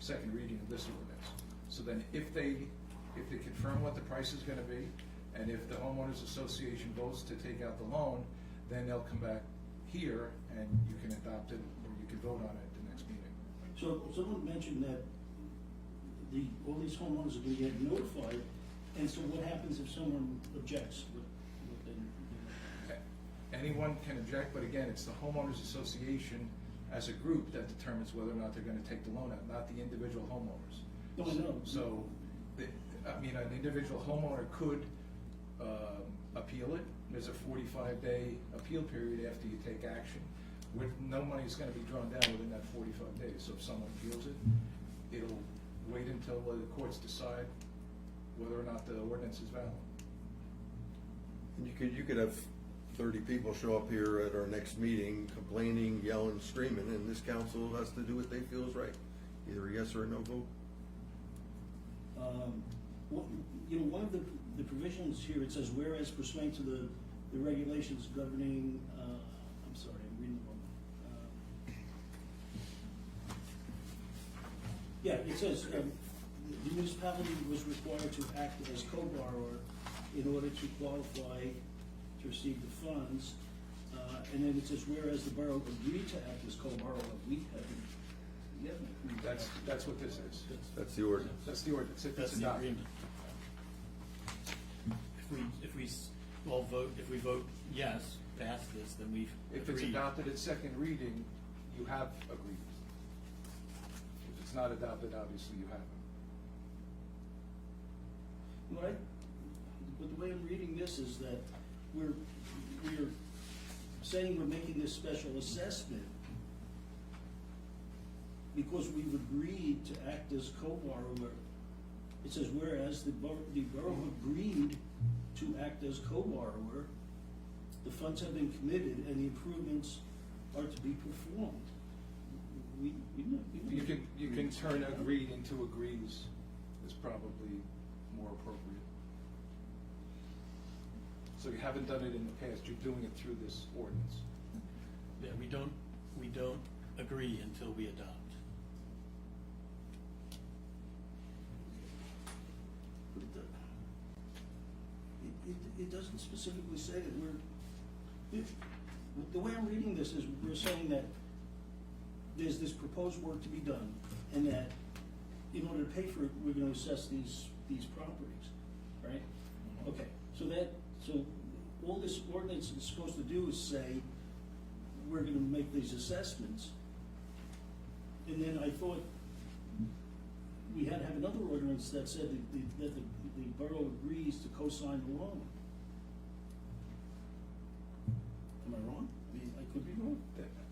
second reading of this ordinance. So then if they if they confirm what the price is gonna be, and if the homeowners association votes to take out the loan, then they'll come back here and you can adopt it, or you can vote on it at the next meeting. So someone mentioned that all these homeowners are gonna get notified, and so what happens if someone objects? What then? Anyone can object, but again, it's the homeowners association as a group that determines whether or not they're gonna take the loan out, not the individual homeowners. No, I know. So, I mean, an individual homeowner could appeal it. There's a 45-day appeal period after you take action. No money's gonna be drawn down within that 45 days. So if someone appeals it, it'll wait until the courts decide whether or not the ordinance is valid. And you could have 30 people show up here at our next meeting complaining, yelling, screaming, and this council has to do what they feel is right. Either a yes or a no vote. One of the provisions here, it says, whereas pursuant to the regulations governing, I'm sorry, I'm reading the wrong. Yeah, it says, the municipality was required to act as co-borrower in order to qualify to receive the funds. And then it says, whereas the borough agreed to act as co-borrower, we haven't agreed to act. That's what this is. That's the ordinance. That's the ordinance. If That's it's the adopted. agreement. If we all vote, if we vote yes, pass this, then we've If it's agreed. adopted at second reading, you have agreed. If it's not adopted, obviously you haven't. But the way I'm reading this is that we're saying we're making this special assessment because we've agreed to act as co-borrower. It says, whereas the borough agreed to act as co-borrower, the funds have been committed and the improvements are to be performed. You can turn agreed into agrees is probably more appropriate. So you haven't done it in the past, you're doing it through this ordinance. Yeah, we don't agree until we adopt. It doesn't specifically say that the way I'm reading this is we're saying that there's this proposed work to be done, and that in order to pay for it, we're gonna assess these properties, right? Okay, so all this ordinance is supposed to do is say, we're gonna make these assessments. And then I thought we had to have another ordinance that said that the borough agrees to co-sign the loan. Am I wrong? I mean, I could be wrong.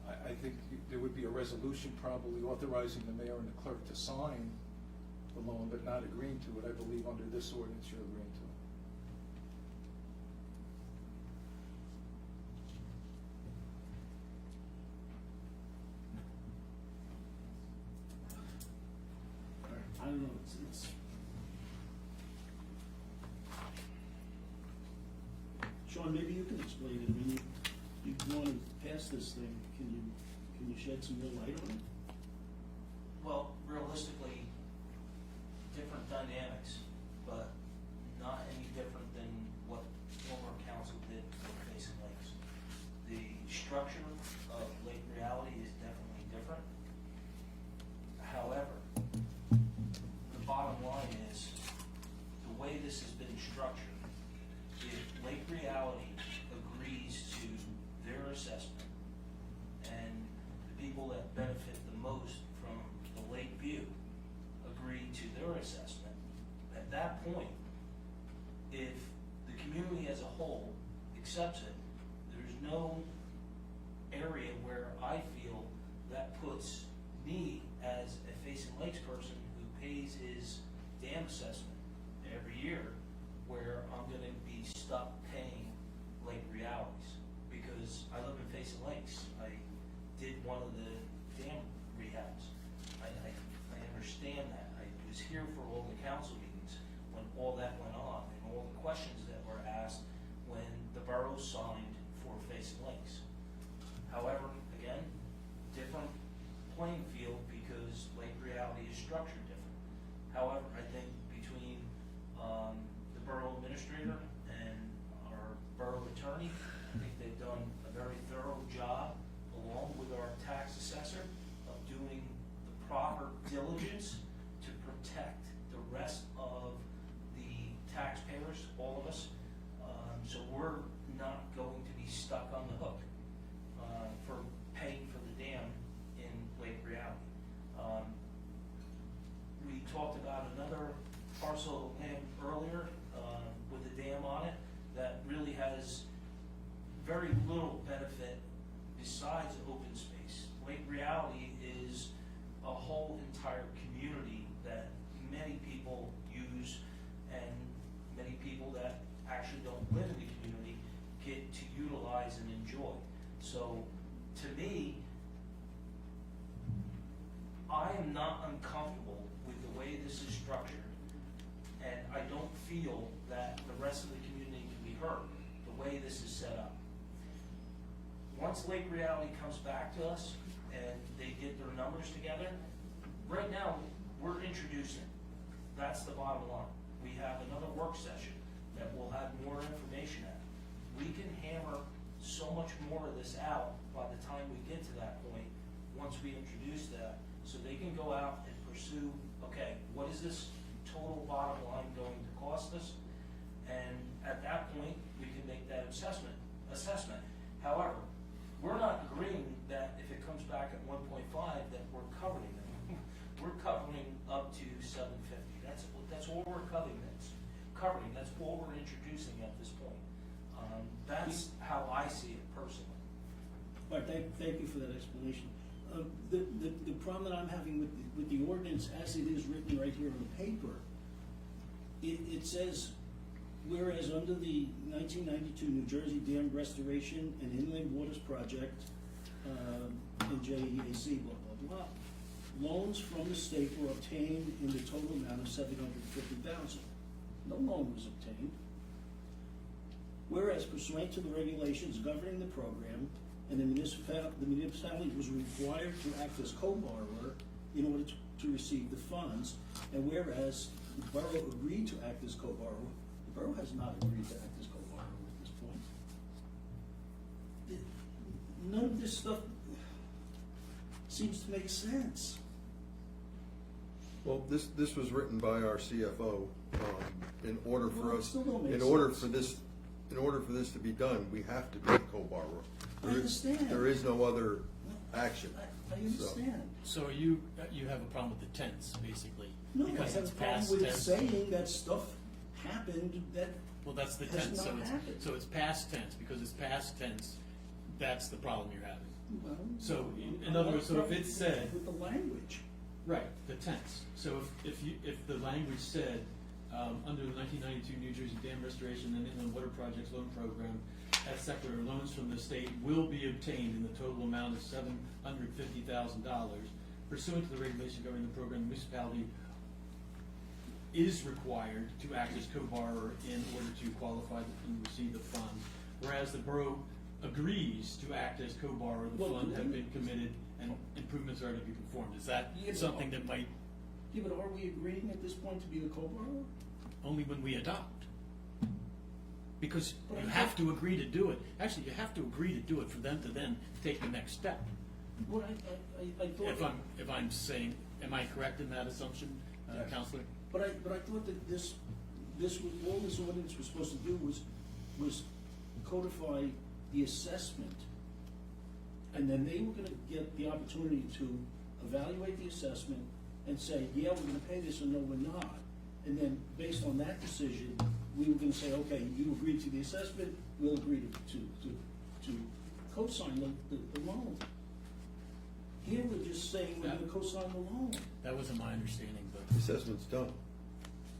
I think there would be a resolution probably authorizing the mayor and the clerk to sign the loan, but not agreeing to it. I believe under this ordinance, you're agreeing to it. I don't know, it's. Sean, maybe you can explain it. I mean, you want to pass this thing, can you shed some real light on it? Well, realistically, different dynamics, but not any different than what former council did for Basin Lakes. The structure of Lake Reality is definitely different. However, the bottom line is, the way this has been structured, if Lake Reality agrees to their assessment, and the people that benefit the most from the lake view agree to their assessment, at that point, if the community as a whole accepts it, there's no area where I feel that puts me as a Facing Lakes person who pays his dam assessment every year, where I'm gonna be stuck paying Lake Realities, because I live in Facing Lakes. I did one of the dam rehabs. I understand that. I was here for all the council meetings when all that went on, and all the questions that were asked when the borough signed for Facing Lakes. However, again, different playing field because Lake Reality is structured different. However, I think between earlier, with a dam on it, that really has very little benefit besides open space. Lake Reality is a whole entire community that many people use, and many people that actually don't live in the community get to utilize and enjoy. So, to me, I am not uncomfortable with the way this is structured, and I don't feel that the rest of the community can be hurt the way this is set up. Once Lake Reality comes back to us and they get their numbers together, right now, we're introducing. That's the bottom line. We have another work session that will have more information at. We can hammer so much more of this out by the time we get to that point, once we introduce that, so they can go out and pursue, okay, what is this total bottom line going to cost us? And at that point, we can make that assessment. However, we're not agreeing that if it comes back at 1.5, that we're covering it. We're covering up to 750. That's all we're covering. That's all we're introducing at this point. That's how I see it personally. All right, thank you for that explanation. The problem that I'm having with the ordinance as it is written right here on the paper, it says, whereas under the 1992 New Jersey Dam Restoration and Inland Waters Project, NJEAC, blah, blah, blah, loans from the state were obtained in the total amount of $750,000. No loan was obtained. Whereas pursuant to the regulations governing the program, and the municipality was required to act as co-borrower in order to receive the funds, and whereas the borough agreed to act as co-borrower, the borough has not agreed to act as co-borrower at this point. None of this stuff seems to make sense. Well, this was written by our CFO, in order for Well, it us, still don't make in order sense. for this to be done, we have to be a co-borrower. I understand. There is no other action. I understand. So you have a problem with the tense, basically? No, I because have it's a problem past with tense? saying that stuff happened that Well, that's the has tense, not so it's, happened. so it's past tense, because it's past tense, that's the problem you're having. Well, So, in other words, so if it said, with the language. right, the tense, so if the language said, under the 1992 New Jersey Dam Restoration and Inland Water Projects Loan Program, as secular loans from the state will be obtained in the total amount of $750,000 pursuant to the regulation governing the program. The municipality is required to act as co-borrower in order to qualify and receive the funds, whereas the borough agrees to act as co-borrower. The Well, funds have been committed and improvements are to be performed. Is that Yeah, but- something that might, Yeah, but are we agreeing at this point to be the co-borrower? only when we adopt? Because But you I have thought- to agree to do it. Actually, you have to agree to do it for them to then take the next step. Well, I thought. If I'm saying, am I correct in that assumption, Yes. Counselor? But I thought that this was, all this ordinance was supposed to do was codify the assessment. And then they were gonna get the opportunity to evaluate the assessment and say, yeah, we're gonna pay this, or no, we're not. And then, based on that decision, we were gonna say, okay, you agreed to the assessment, we'll agree to co-sign the loan. Here, we're just saying we're gonna co-sign the loan. That wasn't my understanding, but. The assessment's done.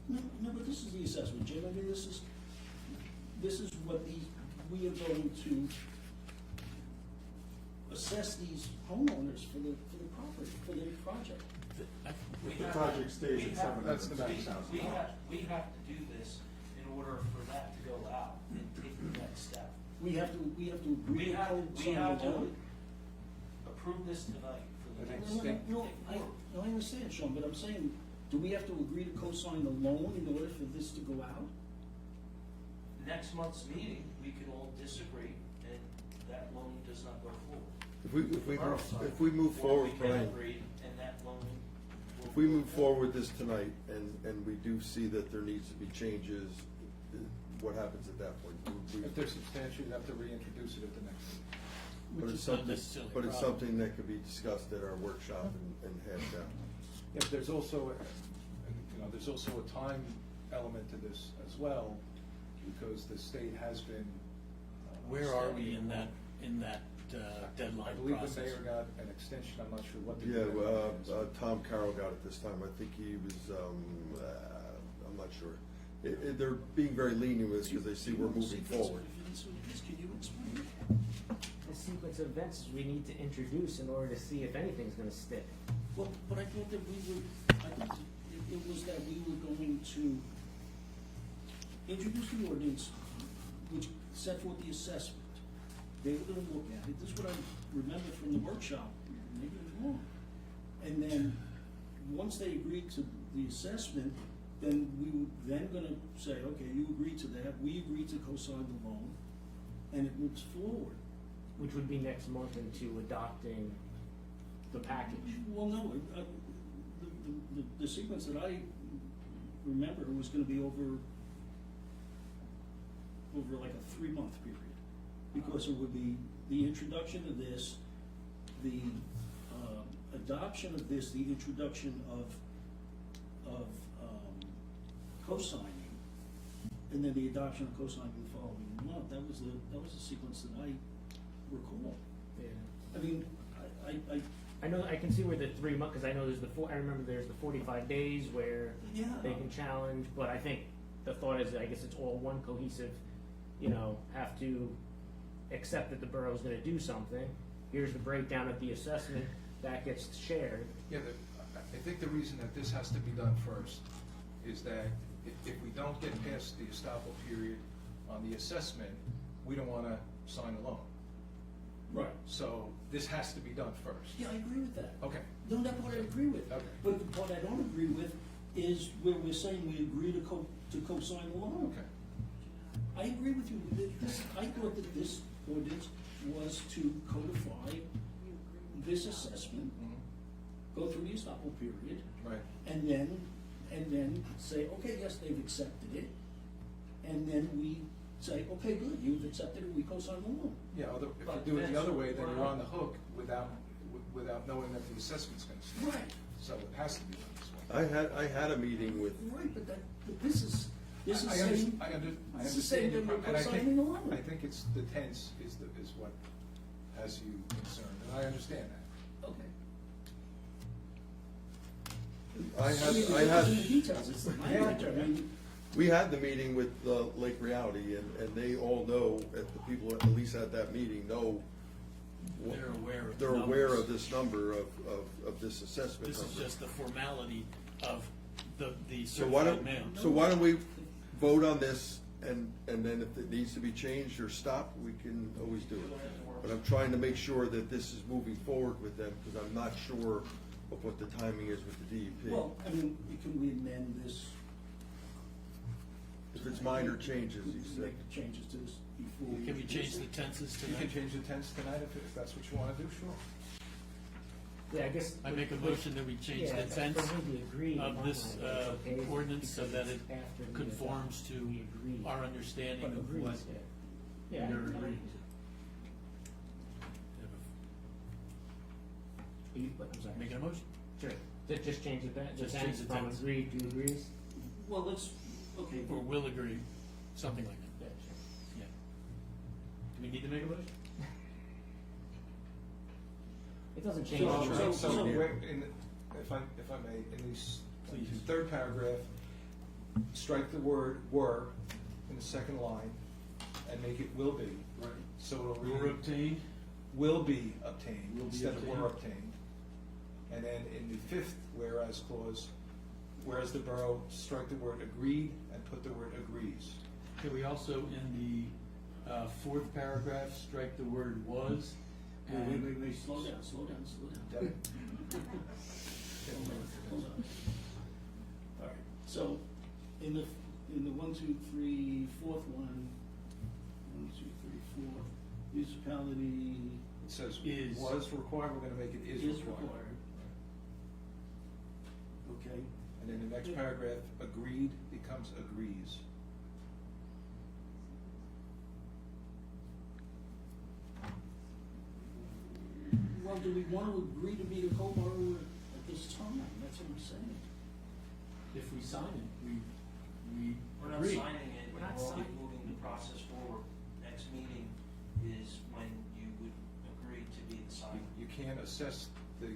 No, but this is the assessment, Jim. I mean, this is what we are going to assess these homeowners for the property, for the project. If the project stays at That's the $750,000. We have to do this in order for that to go out and take the next step. We have to agree We to have co-sign the to loan. approve this tonight for the I think next step. No, I understand, Sean, but I'm saying, do we have to agree to co-sign the loan in order for this to go out? Next month's meeting, we can all disagree, and that loan does not go forward. If we move forward, Or we can Brian, agree, and that loan will. if we move forward this tonight and we do see that there needs to be changes, what happens at that point? If they're substantial, you have to reintroduce it at the next meeting. But Which it's is not something, necessarily a but it's problem. something that could be discussed at our workshop and hashed out. Yeah, but there's also, there's also a time element to this as well, because the state has been. Where are we standing in that deadline I believe process? the mayor got an extension, I'm not sure what the. Yeah, deadline is. Tom Carroll got it this time. I think he was, I'm not sure. They're being very lenient with us because they see we're moving forward. Can you explain? The sequence of events is we need to introduce in order to see if anything's gonna stick. Well, but I thought that it was that we were going to introduce the ordinance, which set forth the assessment. They were gonna look at it, this is what I remember from the workshop, maybe I'm wrong. And then, once they agreed to the assessment, then we were then gonna say, okay, you agreed to that, we agreed to co-sign the loan, and it moves forward. Which would be next month into adopting the package. Well, no, the sequence that I remember was gonna be over like a 3-month period. Because it would be the introduction of this, the adoption of this, the introduction of co-signing, and then the adoption of co-signing the following month. That was the sequence that I recall. Yeah. I mean, I know, I can see where the 3 month, cause I know I remember there's the 45 days where Yeah. they can challenge, but I think the thought is, I guess it's all one cohesive, have to accept that the borough's gonna do something. Here's the breakdown of the assessment, that gets shared. Yeah, I think the reason that this has to be done first is that if we don't get past the estoppel period on the assessment, we don't wanna sign a loan. right. So this has to be done first. Yeah, I agree with that. Okay. No, that part I agree with. Okay. But the part I don't agree with is where we're saying we agree to co-sign the loan. Okay. I agree with you. I thought that this ordinance was to codify this assessment, Mhm. go through the estoppel period, Right. and then say, okay, yes, they've accepted it. And then we say, okay, good, you've accepted it, we co-sign the loan. Yeah, if But you do it the that's other way, then you're right. on the hook without knowing that the assessment's gonna stay. Right. So it has to be done this way. I had a meeting with, Right, but this is I saying, I this is saying understand your that we're point, and I co-signing the think, loan. I think it's the tense is what has you concerned, and I understand that. Okay. I mean, had, it wasn't the details, it's the language, I mean, we had the meeting with Lake Reality, and they all know, the people at least at that meeting know. They're aware of the They're aware numbers. of this number of this assessment This is number. just the formality of the So why certified don't, mail. so why don't we vote on this, and then if it needs to be changed or stopped, we can always do it. But I'm trying to make sure that this is moving forward with them, because I'm not sure of what the timing is with the DEP. well, I mean, can we amend this? If it's minor changes, you said. Make the changes to this before. Can we change the tenses You can tonight? change the tense tonight if that's what you wanna do, sure. Yeah, I guess. I make a motion that we change Yeah, the tense for me to agree of on this that, it's okay, ordinance so because that it it's after we conforms adopt, to we agree. our understanding But of agrees, what yeah. Yeah. you're agreeing I'm sorry. Making a motion? Sure. Just change the Just tense change the from tense. agree to agrees? Well, let's, okay, Or will agree, something like that, Yeah, sure. yeah. Do we need to make a motion? It doesn't change. So- the- so- So, if I may, in Please. the third paragraph, strike the word "were" in the second line and make it "will be." right, So it'll Will read obtain, "will be obtained" Will be instead of obtained. "were obtained." And then in the fifth whereas clause, whereas the borough, strike the word "agreed" and put the word "agrees." can we also in the fourth paragraph strike the word was? And wait, slow down. Debbie? Hold on. All right, so, in the 1, 2, 3, fourth one, 1, 2, 3, 4, municipality It says Is. "was required," we're gonna make it "is is required." required. Okay, And in the next paragraph, "agreed" becomes "agrees." well, do we want to agree to be a co-borrower at this time? That's what I'm saying. if we sign it, we we We're not agree. signing it, We're and not we're only signing. moving the process forward. Next meeting is when you would agree to be the signer. You can't assess the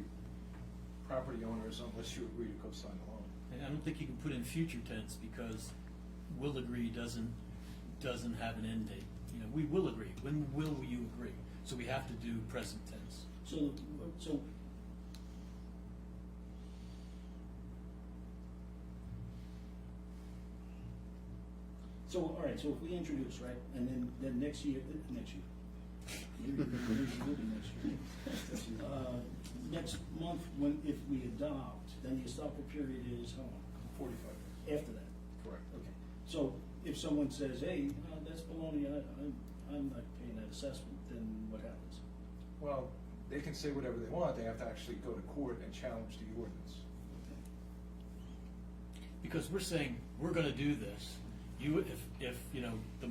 property owners unless you agree to co-sign the loan. And I don't think you can put in future tense because will agree doesn't have an end date. You know, we will agree. When will you agree? So we have to do present tense. So, all right, so if we introduce, right, and then next year, maybe it will be next year. Next month, if we adopt, then the estoppel period is how long? 45 days. After that? Correct. Okay, so if someone says, hey, that's baloney, I'm not paying that assessment, then what happens? Well, they can say whatever they want, they have to actually go to court and challenge the ordinance. Because we're saying, we're gonna do this. You, if, you know, the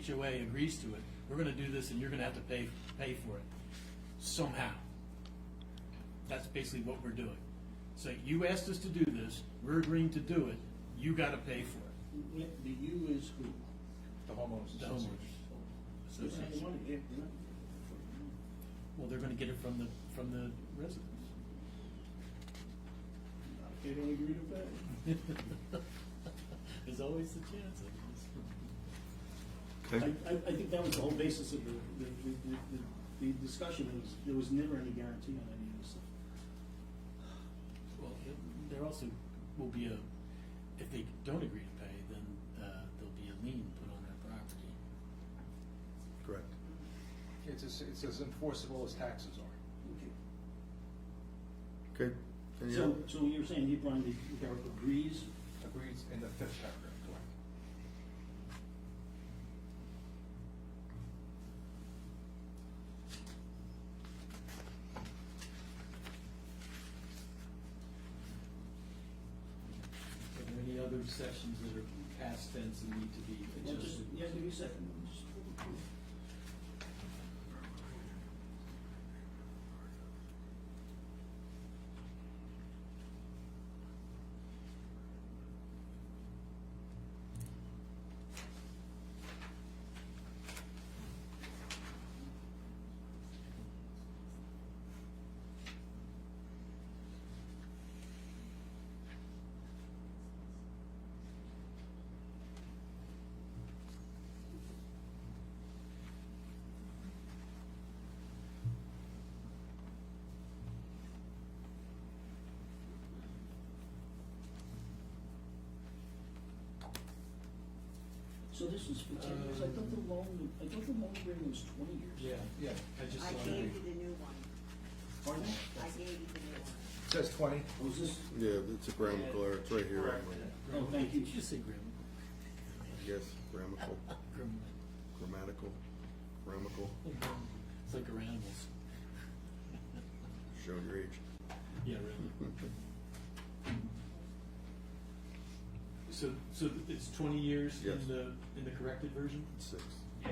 HOA agrees to it, we're gonna do this and you're gonna have to pay for it somehow. That's basically what we're doing. So you asked us to do this, we're agreeing to do it, you gotta pay for it. The you is who? The homeowners The association. homeowners They're not the association. money, they're not- Well, they're gonna get it from the residents. They don't agree to pay. There's always the chance of this. Okay, I think that was the whole basis of the discussion, there was never any guarantee on any of this stuff. Well, there also will be if they don't agree to pay, then there'll be a lien put on their property. correct. It's as enforceable as taxes are. Okay. Any other- So you're saying he, Brian, the agrees? Agrees in the 5th paragraph, correct. Are there any other sections that are past tense and need to be Well, just, adjusted? yeah, give me a second. Just- So this is for 10 years, I thought the loan agreement was 20 years. Yeah, I just I saw gave it. you the new one. Pardon? I gave you the new one. It says 20. Was this, Yeah, it's a grammatical error, it's right here, Correct. oh, thank you. Did you just say grammar? yes, grammatical, Grammar. grammatical, It's like our animals. showing your age. Yeah, really. So it's 20 years Yes. in the corrected version? 6. Yeah.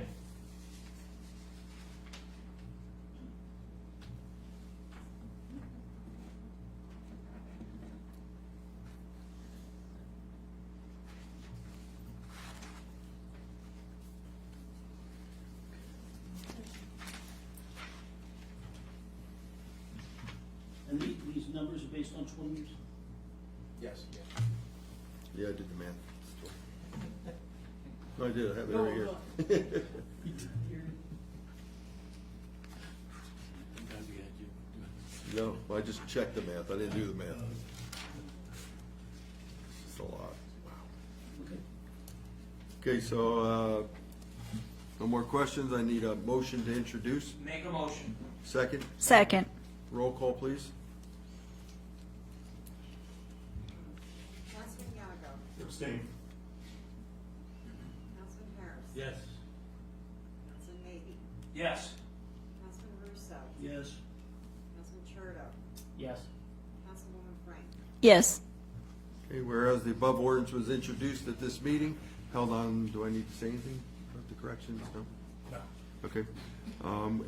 And these numbers are based on 20 years? Yes. Yeah, I did the math. No, I did, I have it right here. I'm glad we had you doing this. No, I just checked the math, I didn't do the math. It's just a lot, wow. Okay. Okay, so, no more questions, I need a motion to introduce. Make a motion. Second, Second. roll call, please. Councilman Yago. Abstain. Councilman Harris. Yes. Councilman Maybe. Yes. Councilman Russo. Yes. Councilman Churdo. Yes. Councilwoman Frank. Yes. Okay, whereas the above ordinance was introduced at this meeting, held on, do I need to say anything about the corrections? No? No. Okay.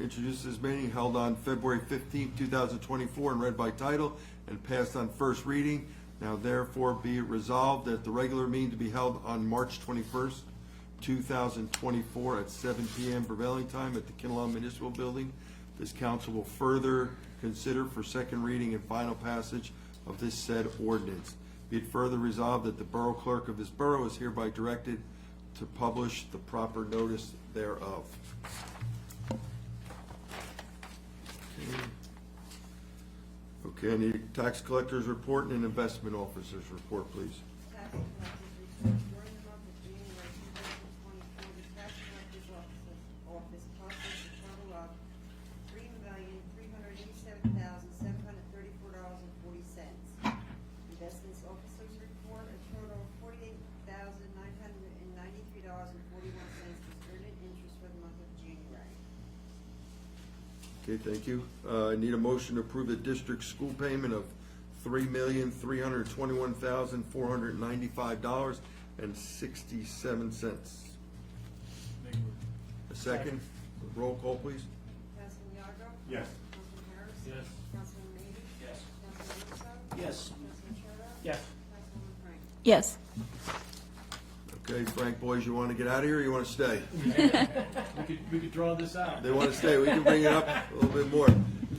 Introduced this meeting, held on February 15th, 2024, and read by title and passed on first reading. Now therefore be it resolved that the regular meeting to be held on March 21st, 2024 at 7 p.m. prevailing time at the Kinnelon Municipal Building. This council will further consider for second reading and final passage of this said ordinance. Be it further resolved that the borough clerk of this borough is hereby directed to publish the proper notice thereof. Okay, I need a tax collector's report and an investment officer's report, please. Tax collector's report. During the month of January 2024, the tax collector's office processed a total of $3,387,734.40. Investments officer's report, a total of $48,993.41 was earned in interest for the month of January. Okay, thank you. I need a motion to approve the district school payment of $3,321,495.67. Make a move. A second? Roll call, please. Councilman Yago? Yes. Councilman Harris? Yes. Councilman Lee? Yes. Councilman Russo? Yes. Councilman Shara? Yes. Councilwoman Frank? Yes. Okay, Frank, boys, you want to get out of here or you want to stay? We could draw this out. They want to stay. We can bring it up a little bit more.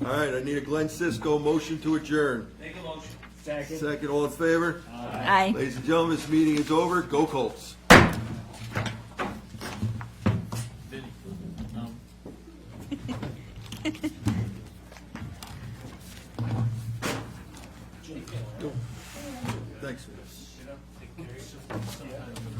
All right, I need a Glenn Cisco motion to adjourn. Make a motion. Second. Second, all in favor? Aye. Ladies and gentlemen, this meeting is over. Go Colts. Vinny, Thanks. you know, take care of yourself sometime.